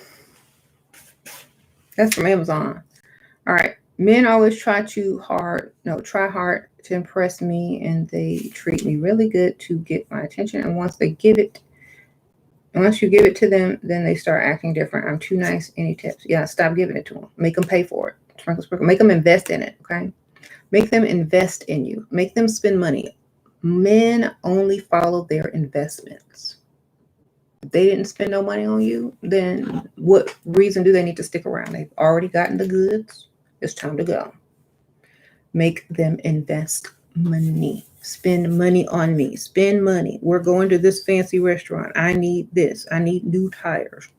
A: That's from Amazon. All right. Men always try hard to impress me, and they treat me really good to get my attention. And once you give it to them, then they start acting different. I'm too nice. Any tips? Yeah, stop giving it to them. Make them pay for it. Sprinkle, sprinkle. Make them invest in it. Okay. Make them invest in you. Make them spend money. Men only follow their investments. If they didn't spend no money on you, then what reason do they need to stick around? They've already gotten the goods. It's time to go. Make them invest money. Spend money on me. Spend money. We're going to this fancy restaurant. I need this. I need new tires.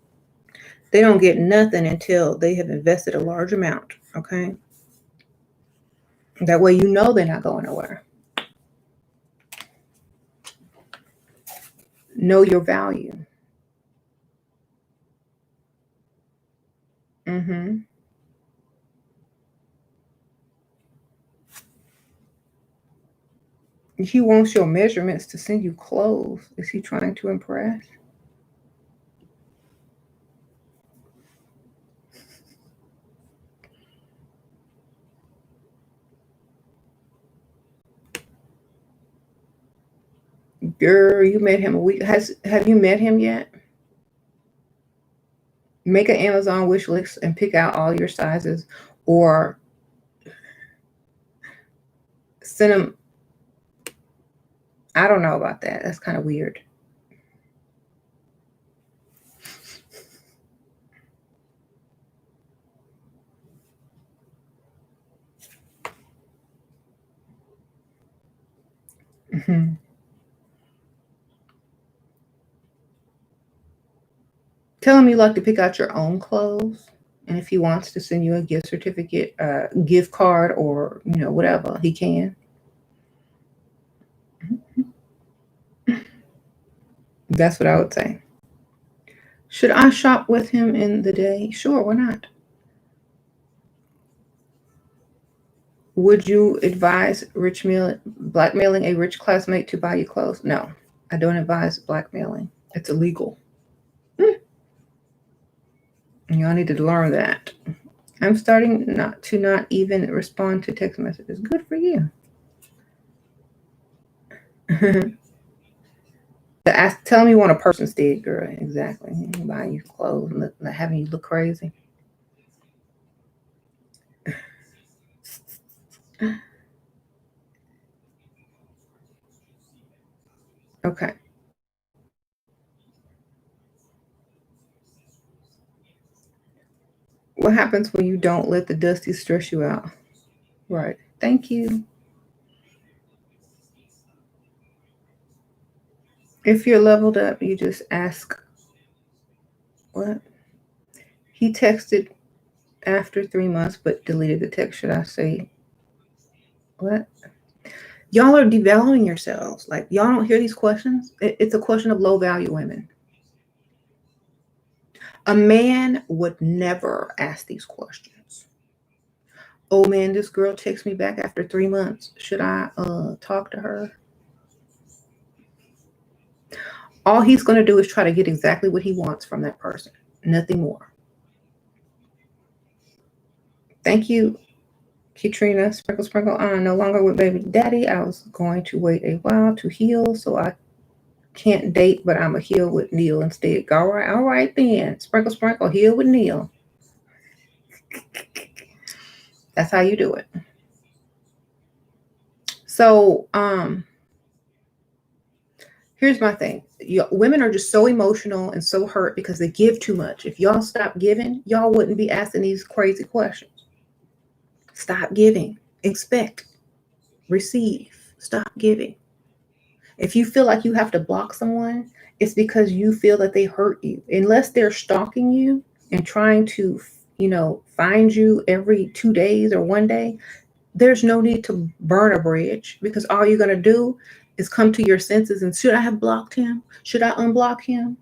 A: They don't get nothing until they have invested a large amount. Okay. That way you know they're not going nowhere. Know your value. Mm-hmm. He wants your measurements to send you clothes. Is he trying to impress? Girl, you met him a week. Have you met him yet? Make an Amazon wish list and pick out all your sizes, or send him. I don't know about that. That's kind of weird. Mm-hmm. Tell him you like to pick out your own clothes, and if he wants to send you a gift certificate, gift card, or whatever, he can. That's what I would say. Should I shop with him in the day? Sure, why not? Would you advise blackmailing a rich classmate to buy you clothes? No, I don't advise blackmailing. It's illegal. And y'all need to learn that. I'm starting not even respond to text messages. Good for you. Tell me you want a person's dead, girl. Exactly. Buying you clothes and having you look crazy. Okay. What happens when you don't let the dusty stress you out? Right. Thank you. If you're leveled up, you just ask, what? He texted after 3 months but deleted the text. Should I say, what? Y'all are devaluing yourselves. Like, y'all don't hear these questions? It's a question of low value women. A man would never ask these questions. Oh man, this girl texts me back after 3 months. Should I talk to her? All he's going to do is try to get exactly what he wants from that person. Nothing more. Thank you, Katrina. Sprinkle, sprinkle. I'm no longer with baby daddy. I was going to wait a while to heal, so I can't date, but I'm a heal with Neil instead. All right then. Sprinkle, sprinkle. Heal with Neil. That's how you do it. So, here's my thing. Women are just so emotional and so hurt because they give too much. If y'all stop giving, y'all wouldn't be asking these crazy questions. Stop giving. Expect. Receive. Stop giving. If you feel like you have to block someone, it's because you feel that they hurt you. Unless they're stalking you and trying to, find you every 2 days or 1 day, there's no need to burn a bridge, because all you're going to do is come to your senses and, should I have blocked him? Should I unblock him?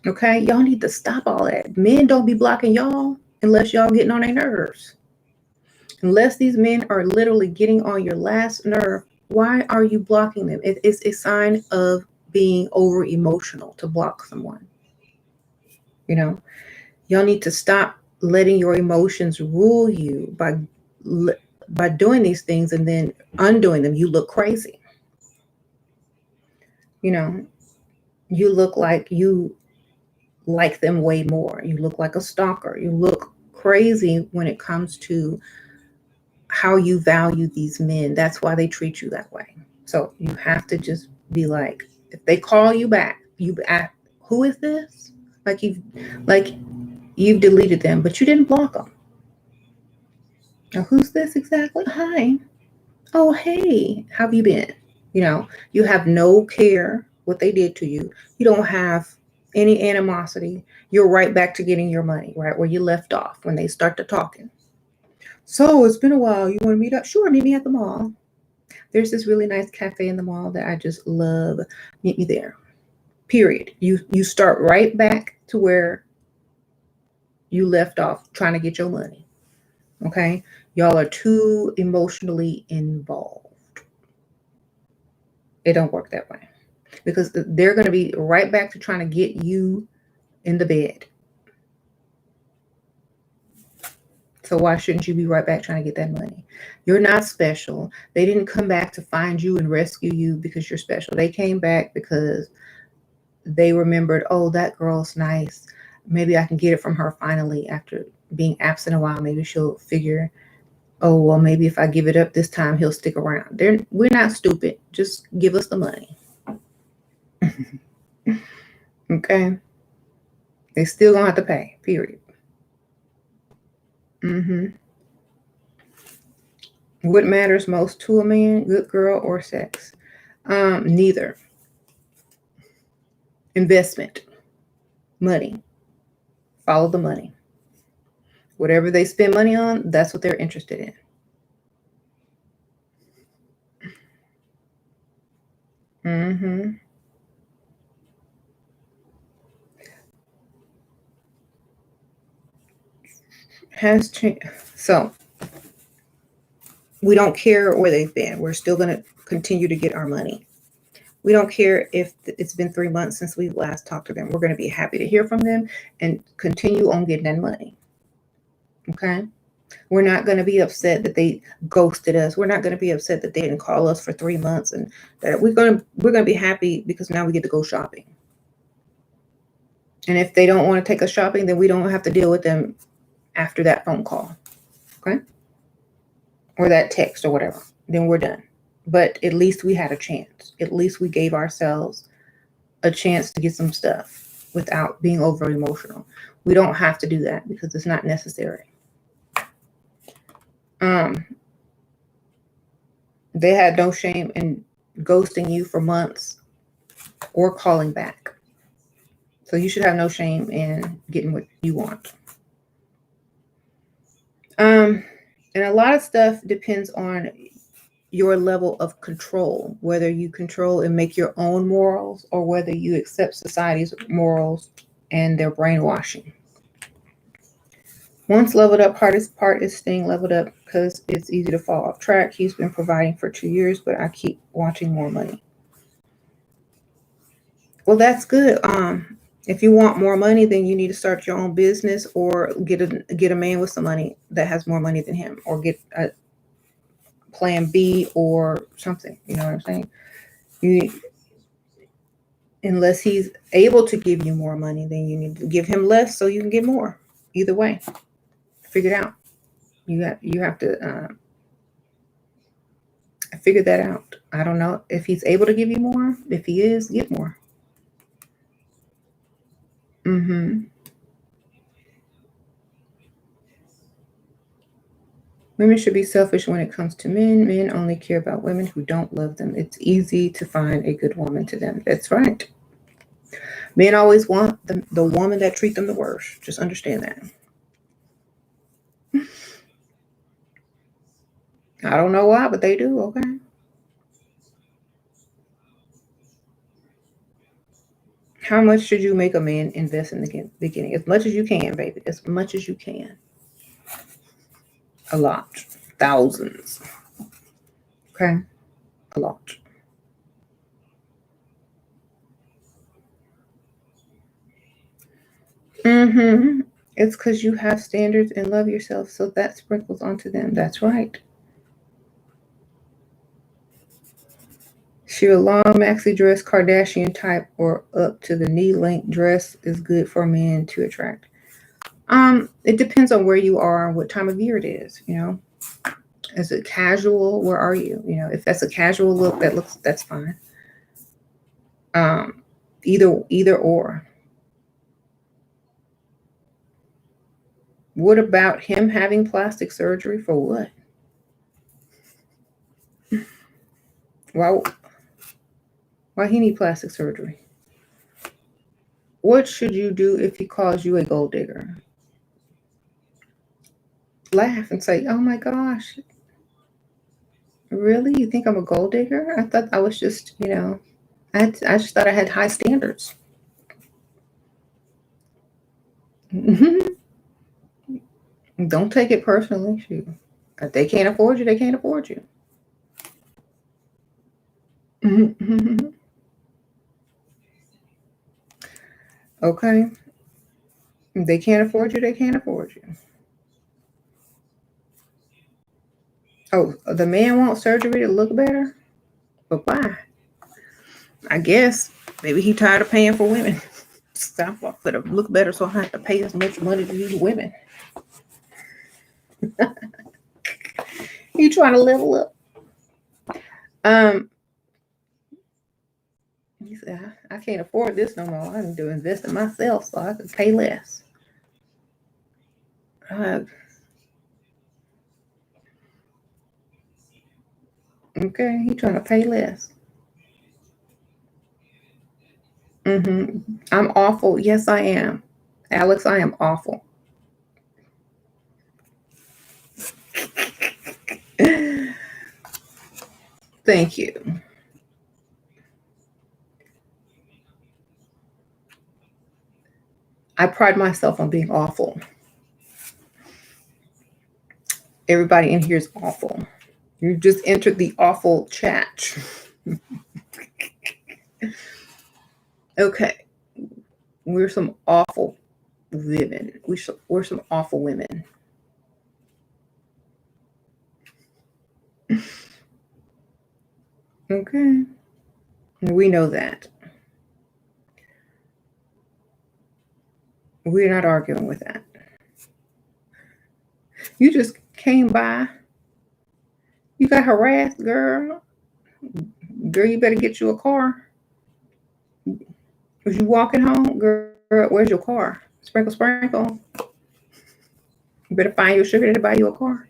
A: Okay, y'all need to stop all that. Men don't be blocking y'all unless y'all getting on their nerves. Unless these men are literally getting on your last nerve, why are you blocking them? It's a sign of being over emotional to block someone. Y'all need to stop letting your emotions rule you by doing these things and then undoing them. You look crazy. You look like you like them way more. You look like a stalker. You look crazy when it comes to how you value these men. That's why they treat you that way. So you have to just be like, if they call you back, you ask, who is this? Like you've deleted them, but you didn't block them. Now, who's this exactly? Hi. Oh, hey, how have you been? You have no care what they did to you. You don't have any animosity. You're right back to getting your money, right where you left off when they start to talking. So it's been a while. You want to meet up? Sure, meet me at the mall. There's this really nice cafe in the mall that I just love. Meet me there. Period. You start right back to where you left off trying to get your money. Okay? Y'all are too emotionally involved. It don't work that way. Because they're going to be right back to trying to get you in the bed. So why shouldn't you be right back trying to get that money? You're not special. They didn't come back to find you and rescue you because you're special. They came back because they remembered, oh, that girl's nice. Maybe I can get it from her finally after being absent a while. Maybe she'll figure, oh, well, maybe if I give it up this time, he'll stick around. We're not stupid. Just give us the money. Okay? They still gonna have to pay, period. What matters most to a man, good girl or sex? Neither. Investment. Money. Follow the money. Whatever they spend money on, that's what they're interested in. Has changed. So we don't care where they've been. We're still going to continue to get our money. We don't care if it's been 3 months since we last talked to them. We're going to be happy to hear from them and continue on getting that money. Okay? We're not going to be upset that they ghosted us. We're not going to be upset that they didn't call us for 3 months, and that we're going to be happy because now we get to go shopping. And if they don't want to take us shopping, then we don't have to deal with them after that phone call. Okay? Or that text or whatever. Then we're done. But at least we had a chance. At least we gave ourselves a chance to get some stuff without being over emotional. We don't have to do that because it's not necessary. They had no shame in ghosting you for months or calling back. So you should have no shame in getting what you want. And a lot of stuff depends on your level of control, whether you control and make your own morals or whether you accept society's morals and their brainwashing. Once leveled up, hardest part is staying leveled up because it's easy to fall off track. He's been providing for 2 years, but I keep wanting more money. Well, that's good. If you want more money, then you need to start your own business or get a man with some money that has more money than him, or get a plan B or something. You know what I'm saying? Unless he's able to give you more money, then you need to give him less so you can get more. Either way, figure it out. You have to figure that out. I don't know if he's able to give you more. If he is, get more. Women should be selfish when it comes to men. Men only care about women who don't love them. It's easy to find a good woman to them. That's right. Men always want the woman that treats them the worst. Just understand that. I don't know why, but they do. Okay. How much should you make a man invest in the beginning? As much as you can, baby. As much as you can. A lot. Thousands. Okay? A lot. It's because you have standards and love yourself, so that sprinkles onto them. That's right. Should a long maxi dress, Kardashian type, or up to the knee length dress is good for men to attract? It depends on where you are and what time of year it is, you know. Is it casual? Where are you? You know, if that's a casual look, that's fine. Either or. What about him having plastic surgery for what? Why he need plastic surgery? What should you do if he calls you a gold digger? Laugh and say, "Oh my gosh, really? You think I'm a gold digger? I thought I was just, I just thought I had high standards." Don't take it personally. Shoot. If they can't afford you, they can't afford you. Okay. If they can't afford you, they can't afford you. Oh, the man wants surgery to look better? But why? I guess maybe he tired of paying for women. Stop for to look better, so I have to pay as much money to these women. You trying to level up? He said, I can't afford this no more. I need to invest in myself so I can pay less. Okay, he trying to pay less. I'm awful. Yes, I am. Alex, I am awful. Thank you. I pride myself on being awful. Everybody in here is awful. You just entered the awful chat. Okay. We're some awful women. We're some awful women. Okay. We know that. We're not arguing with that. You just came by. You got harassed, girl. Girl, you better get you a car. Was you walking home? Girl, where's your car? Sprinkle, sprinkle. You better find your sugar to buy you a car.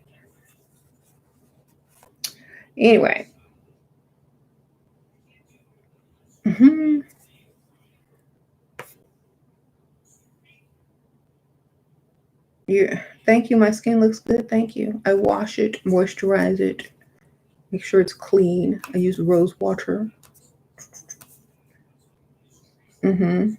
A: Anyway. Mm-hmm. Yeah. Thank you. My skin looks good. Thank you. I wash it, moisturize it, make sure it's clean. I use rose water. Mm-hmm.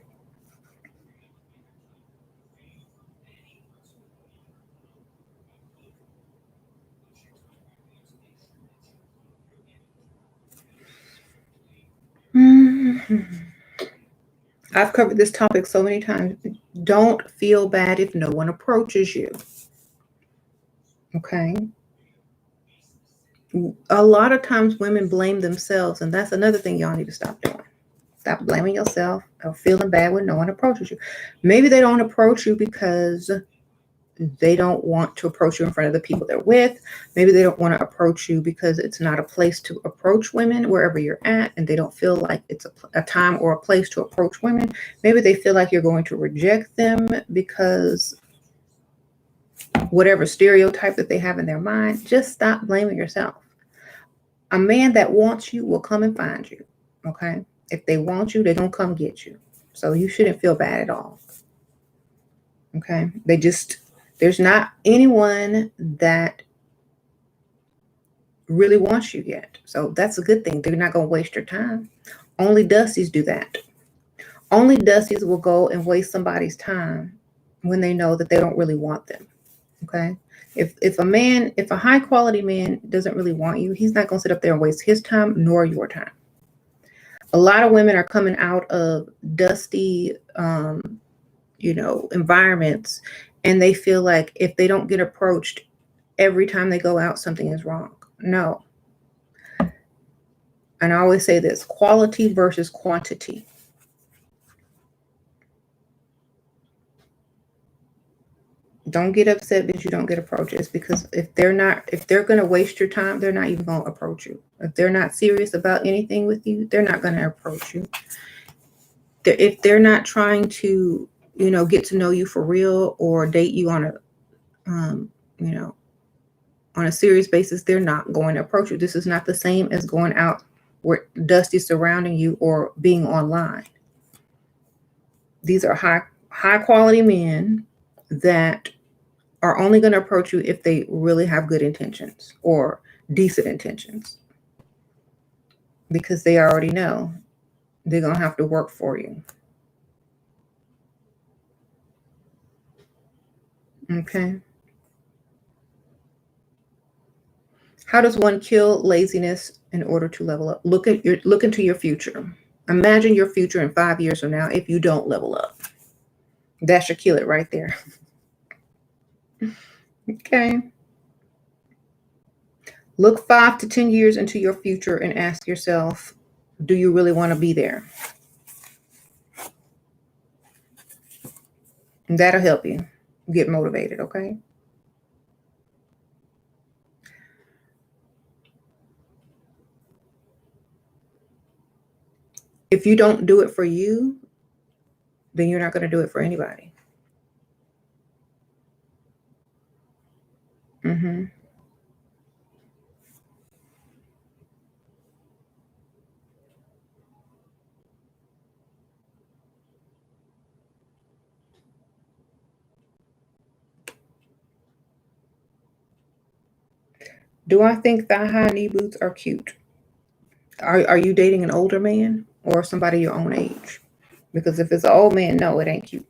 A: Mm-hmm. I've covered this topic so many times. Don't feel bad if no one approaches you. Okay. A lot of times women blame themselves, and that's another thing y'all need to stop doing. Stop blaming yourself or feeling bad when no one approaches you. Maybe they don't approach you because they don't want to approach you in front of the people they're with. Maybe they don't want to approach you because it's not a place to approach women wherever you're at, and they don't feel like it's a time or a place to approach women. Maybe they feel like you're going to reject them because whatever stereotype that they have in their mind. Just stop blaming yourself. A man that wants you will come and find you. Okay. If they want you, they're going to come get you. So you shouldn't feel bad at all. Okay. There's not anyone that really wants you yet. So that's a good thing. They're not going to waste your time. Only Dusties do that. Only Dusties will go and waste somebody's time when they know that they don't really want them. Okay. If a high quality man doesn't really want you, he's not going to sit up there and waste his time nor your time. A lot of women are coming out of dusty, environments, and they feel like if they don't get approached every time they go out, something is wrong. No. And I always say this: quality versus quantity. Don't get upset because you don't get approaches, because if they're going to waste your time, they're not even going to approach you. If they're not serious about anything with you, they're not going to approach you. If they're not trying to, get to know you for real or date you on a serious basis, they're not going to approach you. This is not the same as going out where dust is surrounding you or being online. These are high quality men that are only going to approach you if they really have good intentions or decent intentions, because they already know they're going to have to work for you. Okay. How does one kill laziness in order to level up? Look into your future. Imagine your future in 5 years from now if you don't level up. That should kill it right there. Okay. Look 5 to 10 years into your future and ask yourself, do you really want to be there? And that'll help you get motivated, okay? If you don't do it for you, then you're not going to do it for anybody. Mm-hmm. Do I think thigh-high knee boots are cute? Are you dating an older man or somebody your own age? Because if it's an old man, no, it ain't cute.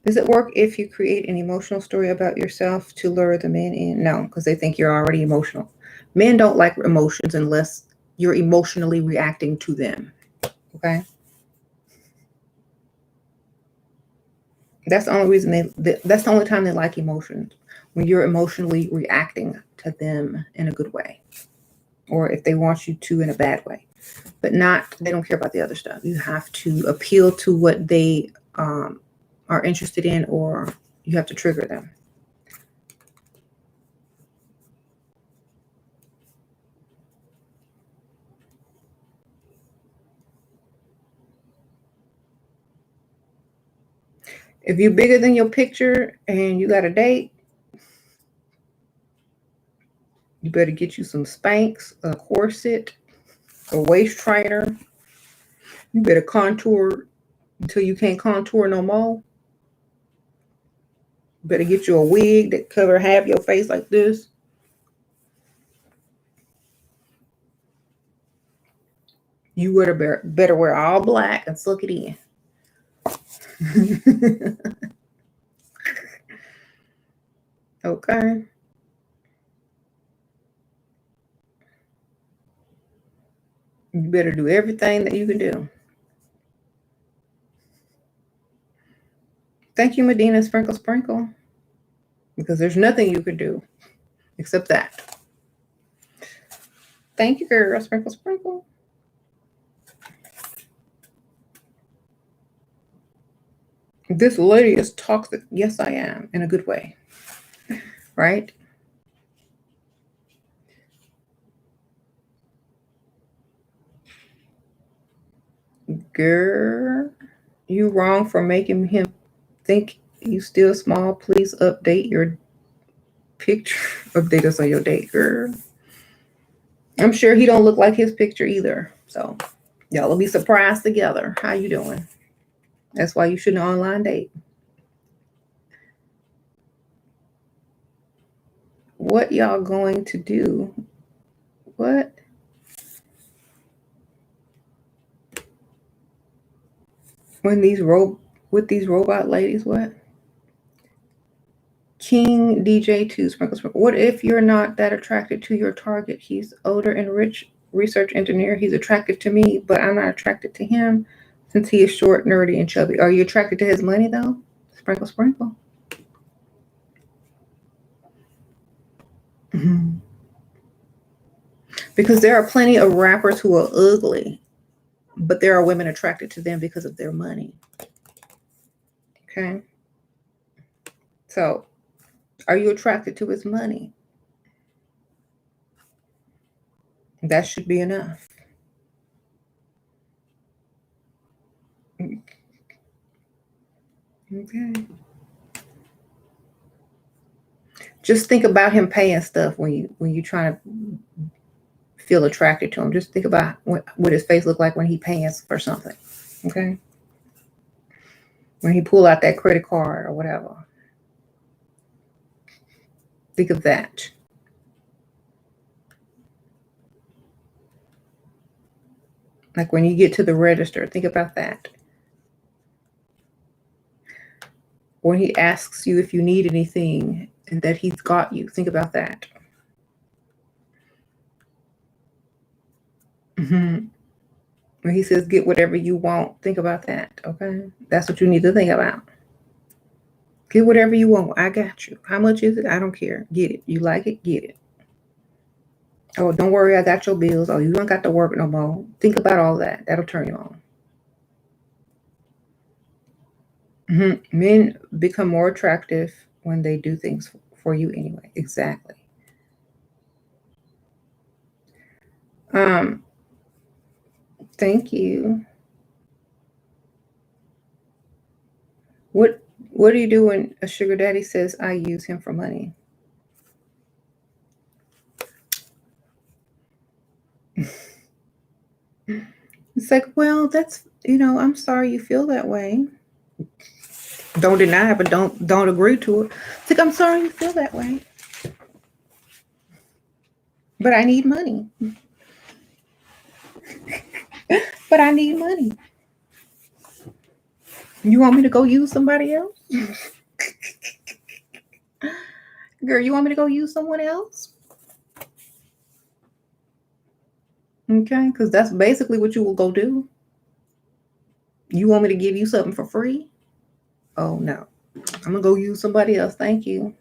A: Does it work if you create an emotional story about yourself to lure the men in? No, because they think you're already emotional. Men don't like emotions unless you're emotionally reacting to them. Okay? That's the only reason that's the only time they like emotions, when you're emotionally reacting to them in a good way, or if they want you to in a bad way. But not, they don't care about the other stuff. You have to appeal to what they are interested in, or you have to trigger them. If you're bigger than your picture and you got a date, you better get you some Spanx, a corset, a waist trainer. You better contour until you can't contour no more. You better get you a wig that cover half your face like this. You better wear all black and suck it in. Okay. You better do everything that you can do. Thank you, Medina Sprinkle Sprinkle. Because there's nothing you can do except that. Thank you, girl. Sprinkle Sprinkle. This lady is toxic. Yes, I am. In a good way. Right? Girl, you wrong for making him think you still small. Please update your picture. Update us on your date, girl. I'm sure he don't look like his picture either. So y'all will be surprised together. How you doing? That's why you shouldn't online date. What y'all going to do? What? When with these robot ladies, what? King DJ2 Sprinkle Sprinkle. What if you're not that attracted to your target? He's older and rich, research engineer. He's attracted to me, but I'm not attracted to him since he is short, nerdy, and chubby. Are you attracted to his money though? Sprinkle Sprinkle. Mm-hmm. Because there are plenty of rappers who are ugly, but there are women attracted to them because of their money. Okay. So, are you attracted to his money? That should be enough. Okay. Just think about him paying stuff when you try to feel attracted to him. Just think about what his face look like when he pays for something. Okay. When he pull out that credit card or whatever. Think of that. Like when you get to the register, think about that. When he asks you if you need anything and that he's got you, think about that. Mm-hmm. When he says get whatever you want, think about that. Okay. That's what you need to think about. Get whatever you want. I got you. How much is it? I don't care. Get it. You like it? Get it. Oh, don't worry. I got your bills. Oh, you don't got to work no more. Think about all that. That'll turn you on. Mm-hmm. Men become more attractive when they do things for you anyway. Exactly. Thank you. What do you do when a sugar daddy says I use him for money? It's like, well, that's, I'm sorry you feel that way. Don't deny it, but don't agree to it. It's like, I'm sorry you feel that way, but I need money. But I need money. You want me to go use somebody else? Girl, you want me to go use someone else? Okay, because that's basically what you will go do. You want me to give you something for free? Oh no. I'm gonna go use somebody else. Thank you.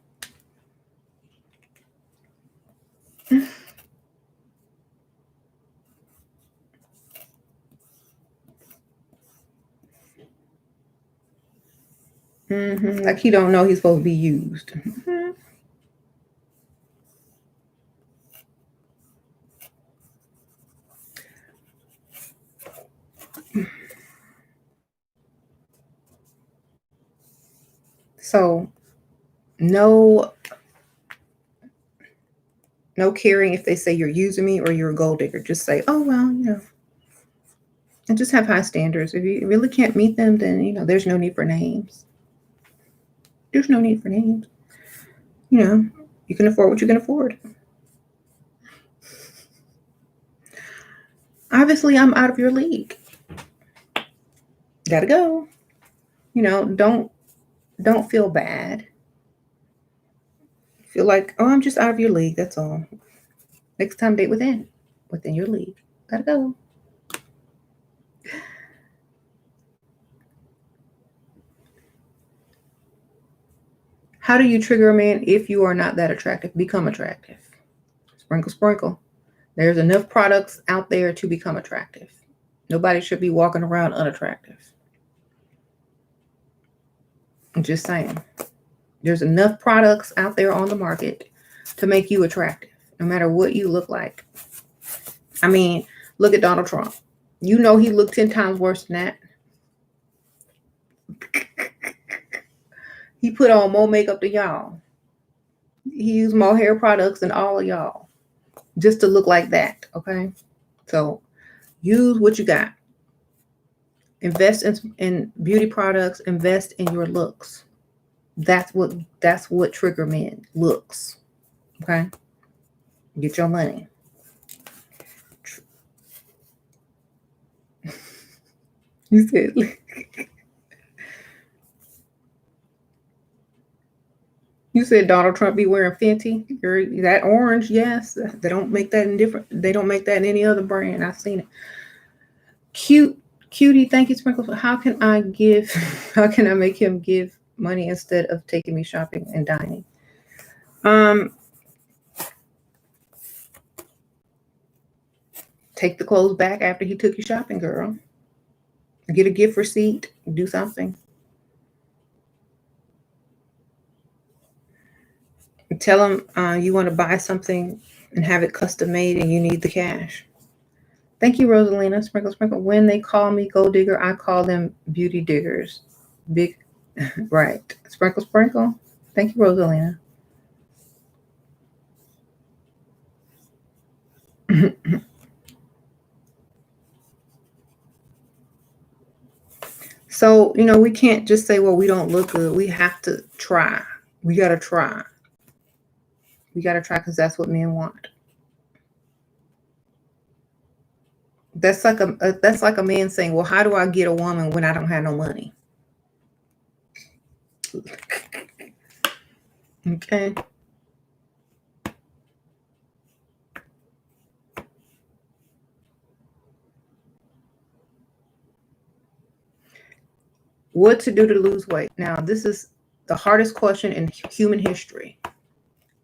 A: Like he don't know he's supposed to be used. So no caring if they say you're using me or you're a gold digger. Just say, oh well, and just have high standards. If you really can't meet them, then there's no need for names. There's no need for names. You can afford what you can afford. Obviously, I'm out of your league. Gotta go. Don't feel bad. Feel like, oh, I'm just out of your league. That's all. Next time, date within your league. Gotta go. How do you trigger a man if you are not that attractive? Become attractive. Sprinkle, sprinkle. There's enough products out there to become attractive. Nobody should be walking around unattractive. I'm just saying. There's enough products out there on the market to make you attractive, no matter what you look like. I mean, look at Donald Trump. He looked 10 times worse than that. He put on more makeup than y'all. He used more hair products than all of y'all just to look like that, okay? So use what you got. Invest in beauty products. Invest in your looks. That's what trigger men. Looks, okay? Get your money. You said... You said Donald Trump be wearing Fenty. That orange, yes. They don't make that in They don't make that in any other brand. I've seen it. Cutie, thank you, Sprinkle. How can I make him give money instead of taking me shopping and dining? Take the clothes back after he took you shopping, girl. Get a gift receipt. Do something. Tell him you want to buy something and have it custom made and you need the cash. Thank you, Rosalina. Sprinkle, sprinkle. When they call me gold digger, I call them beauty diggers. Big, right. Sprinkle, sprinkle. Thank you, Rosalina. So, we can't just say, well, we don't look good. We have to try. We got to try. We got to try because that's what men want. That's like a man saying, well, how do I get a woman when I don't have no money? Okay. What to do to lose weight? Now, this is the hardest question in human history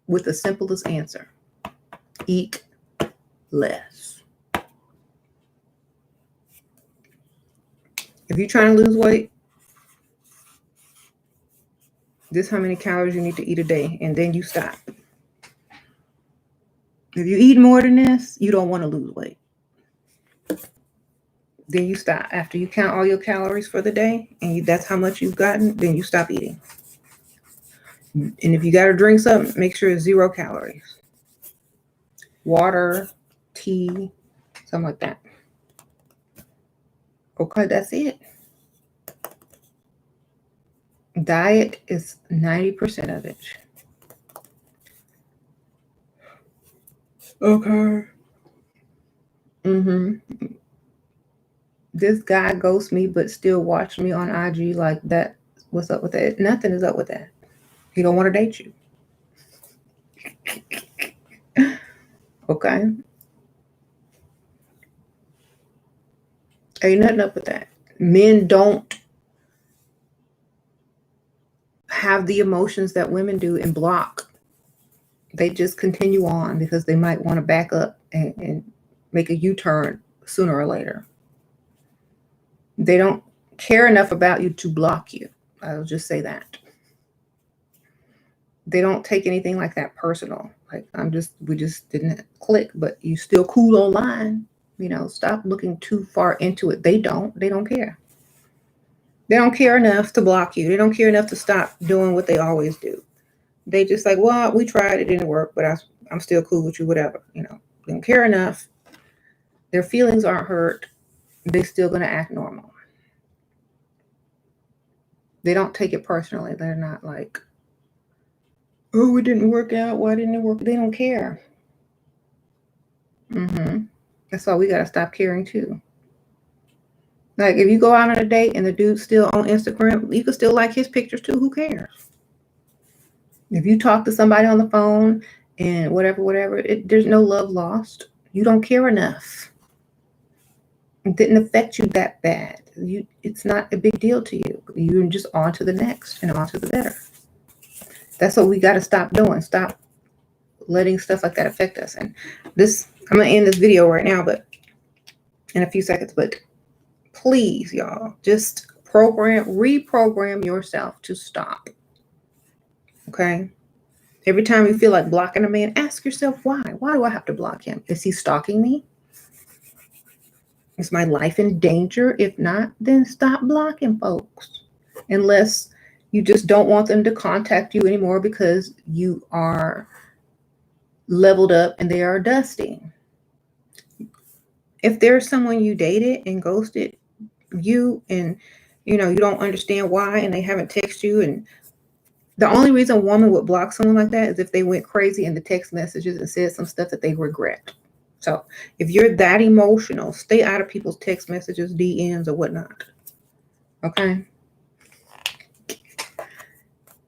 A: with the simplest answer. Eat less. If you're trying to lose weight, this is how many calories you need to eat a day, and then you stop. If you eat more than this, you don't want to lose weight. Then you stop. After you count all your calories for the day, and that's how much you've gotten, then you stop eating. And if you got to drink something, make sure it's 0 calories. Water, tea, something like that. Okay, that's it. Diet is 90% of it. Okay. This guy ghosts me but still watch me on IG like that. What's up with that? Nothing is up with that. He don't want to date you. Okay. Ain't nothing up with that. Men don't have the emotions that women do and block. They just continue on because they might want to back up and make a U-turn sooner or later. They don't care enough about you to block you. I'll just say that. They don't take anything like that personal. Like, we just didn't click, but you still cool online. Stop looking too far into it. They don't care. They don't care enough to block you. They don't care enough to stop doing what they always do. They just like, well, we tried, it didn't work, but I'm still cool with you, whatever. They don't care enough. Their feelings aren't hurt. They're still going to act normal. They don't take it personally. They're not like, oh, it didn't work out. Why didn't it work? They don't care. That's why we got to stop caring too. Like, if you go out on a date and the dude's still on Instagram, you can still like his pictures too. Who cares? If you talk to somebody on the phone and whatever, there's no love lost. You don't care enough. It didn't affect you that bad. It's not a big deal to you. You're just on to the next and on to the better. That's what we got to stop doing. Stop letting stuff like that affect us. And I'm going to end this video right now, but in a few seconds, but please, y'all, just reprogram yourself to stop. Okay? Every time you feel like blocking a man, ask yourself why. Why do I have to block him? Is he stalking me? Is my life in danger? If not, then stop blocking folks. Unless you just don't want them to contact you anymore because you are leveled up and they are dusty. If there's someone you dated and ghosted you and you don't understand why and they haven't texted you, and the only reason a woman would block someone like that is if they went crazy in the text messages and said some stuff that they regret. So if you're that emotional, stay out of people's text messages, DMs, or whatnot. Okay?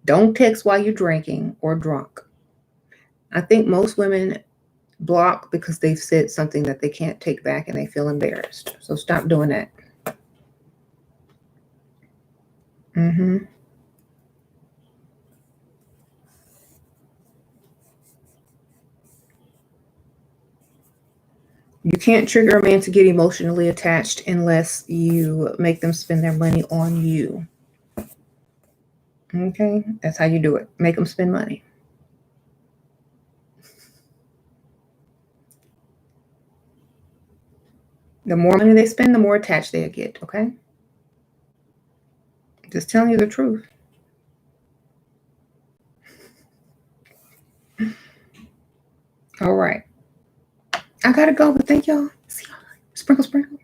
A: Don't text while you're drinking or drunk. I think most women block because they've said something that they can't take back and they feel embarrassed. So stop doing that. You can't trigger a man to get emotionally attached unless you make them spend their money on you. Okay? That's how you do it. Make them spend money. The more money they spend, the more attached they get. Okay? Just telling you the truth. All right. I gotta go, but thank y'all. See y'all. Sprinkle, sprinkle.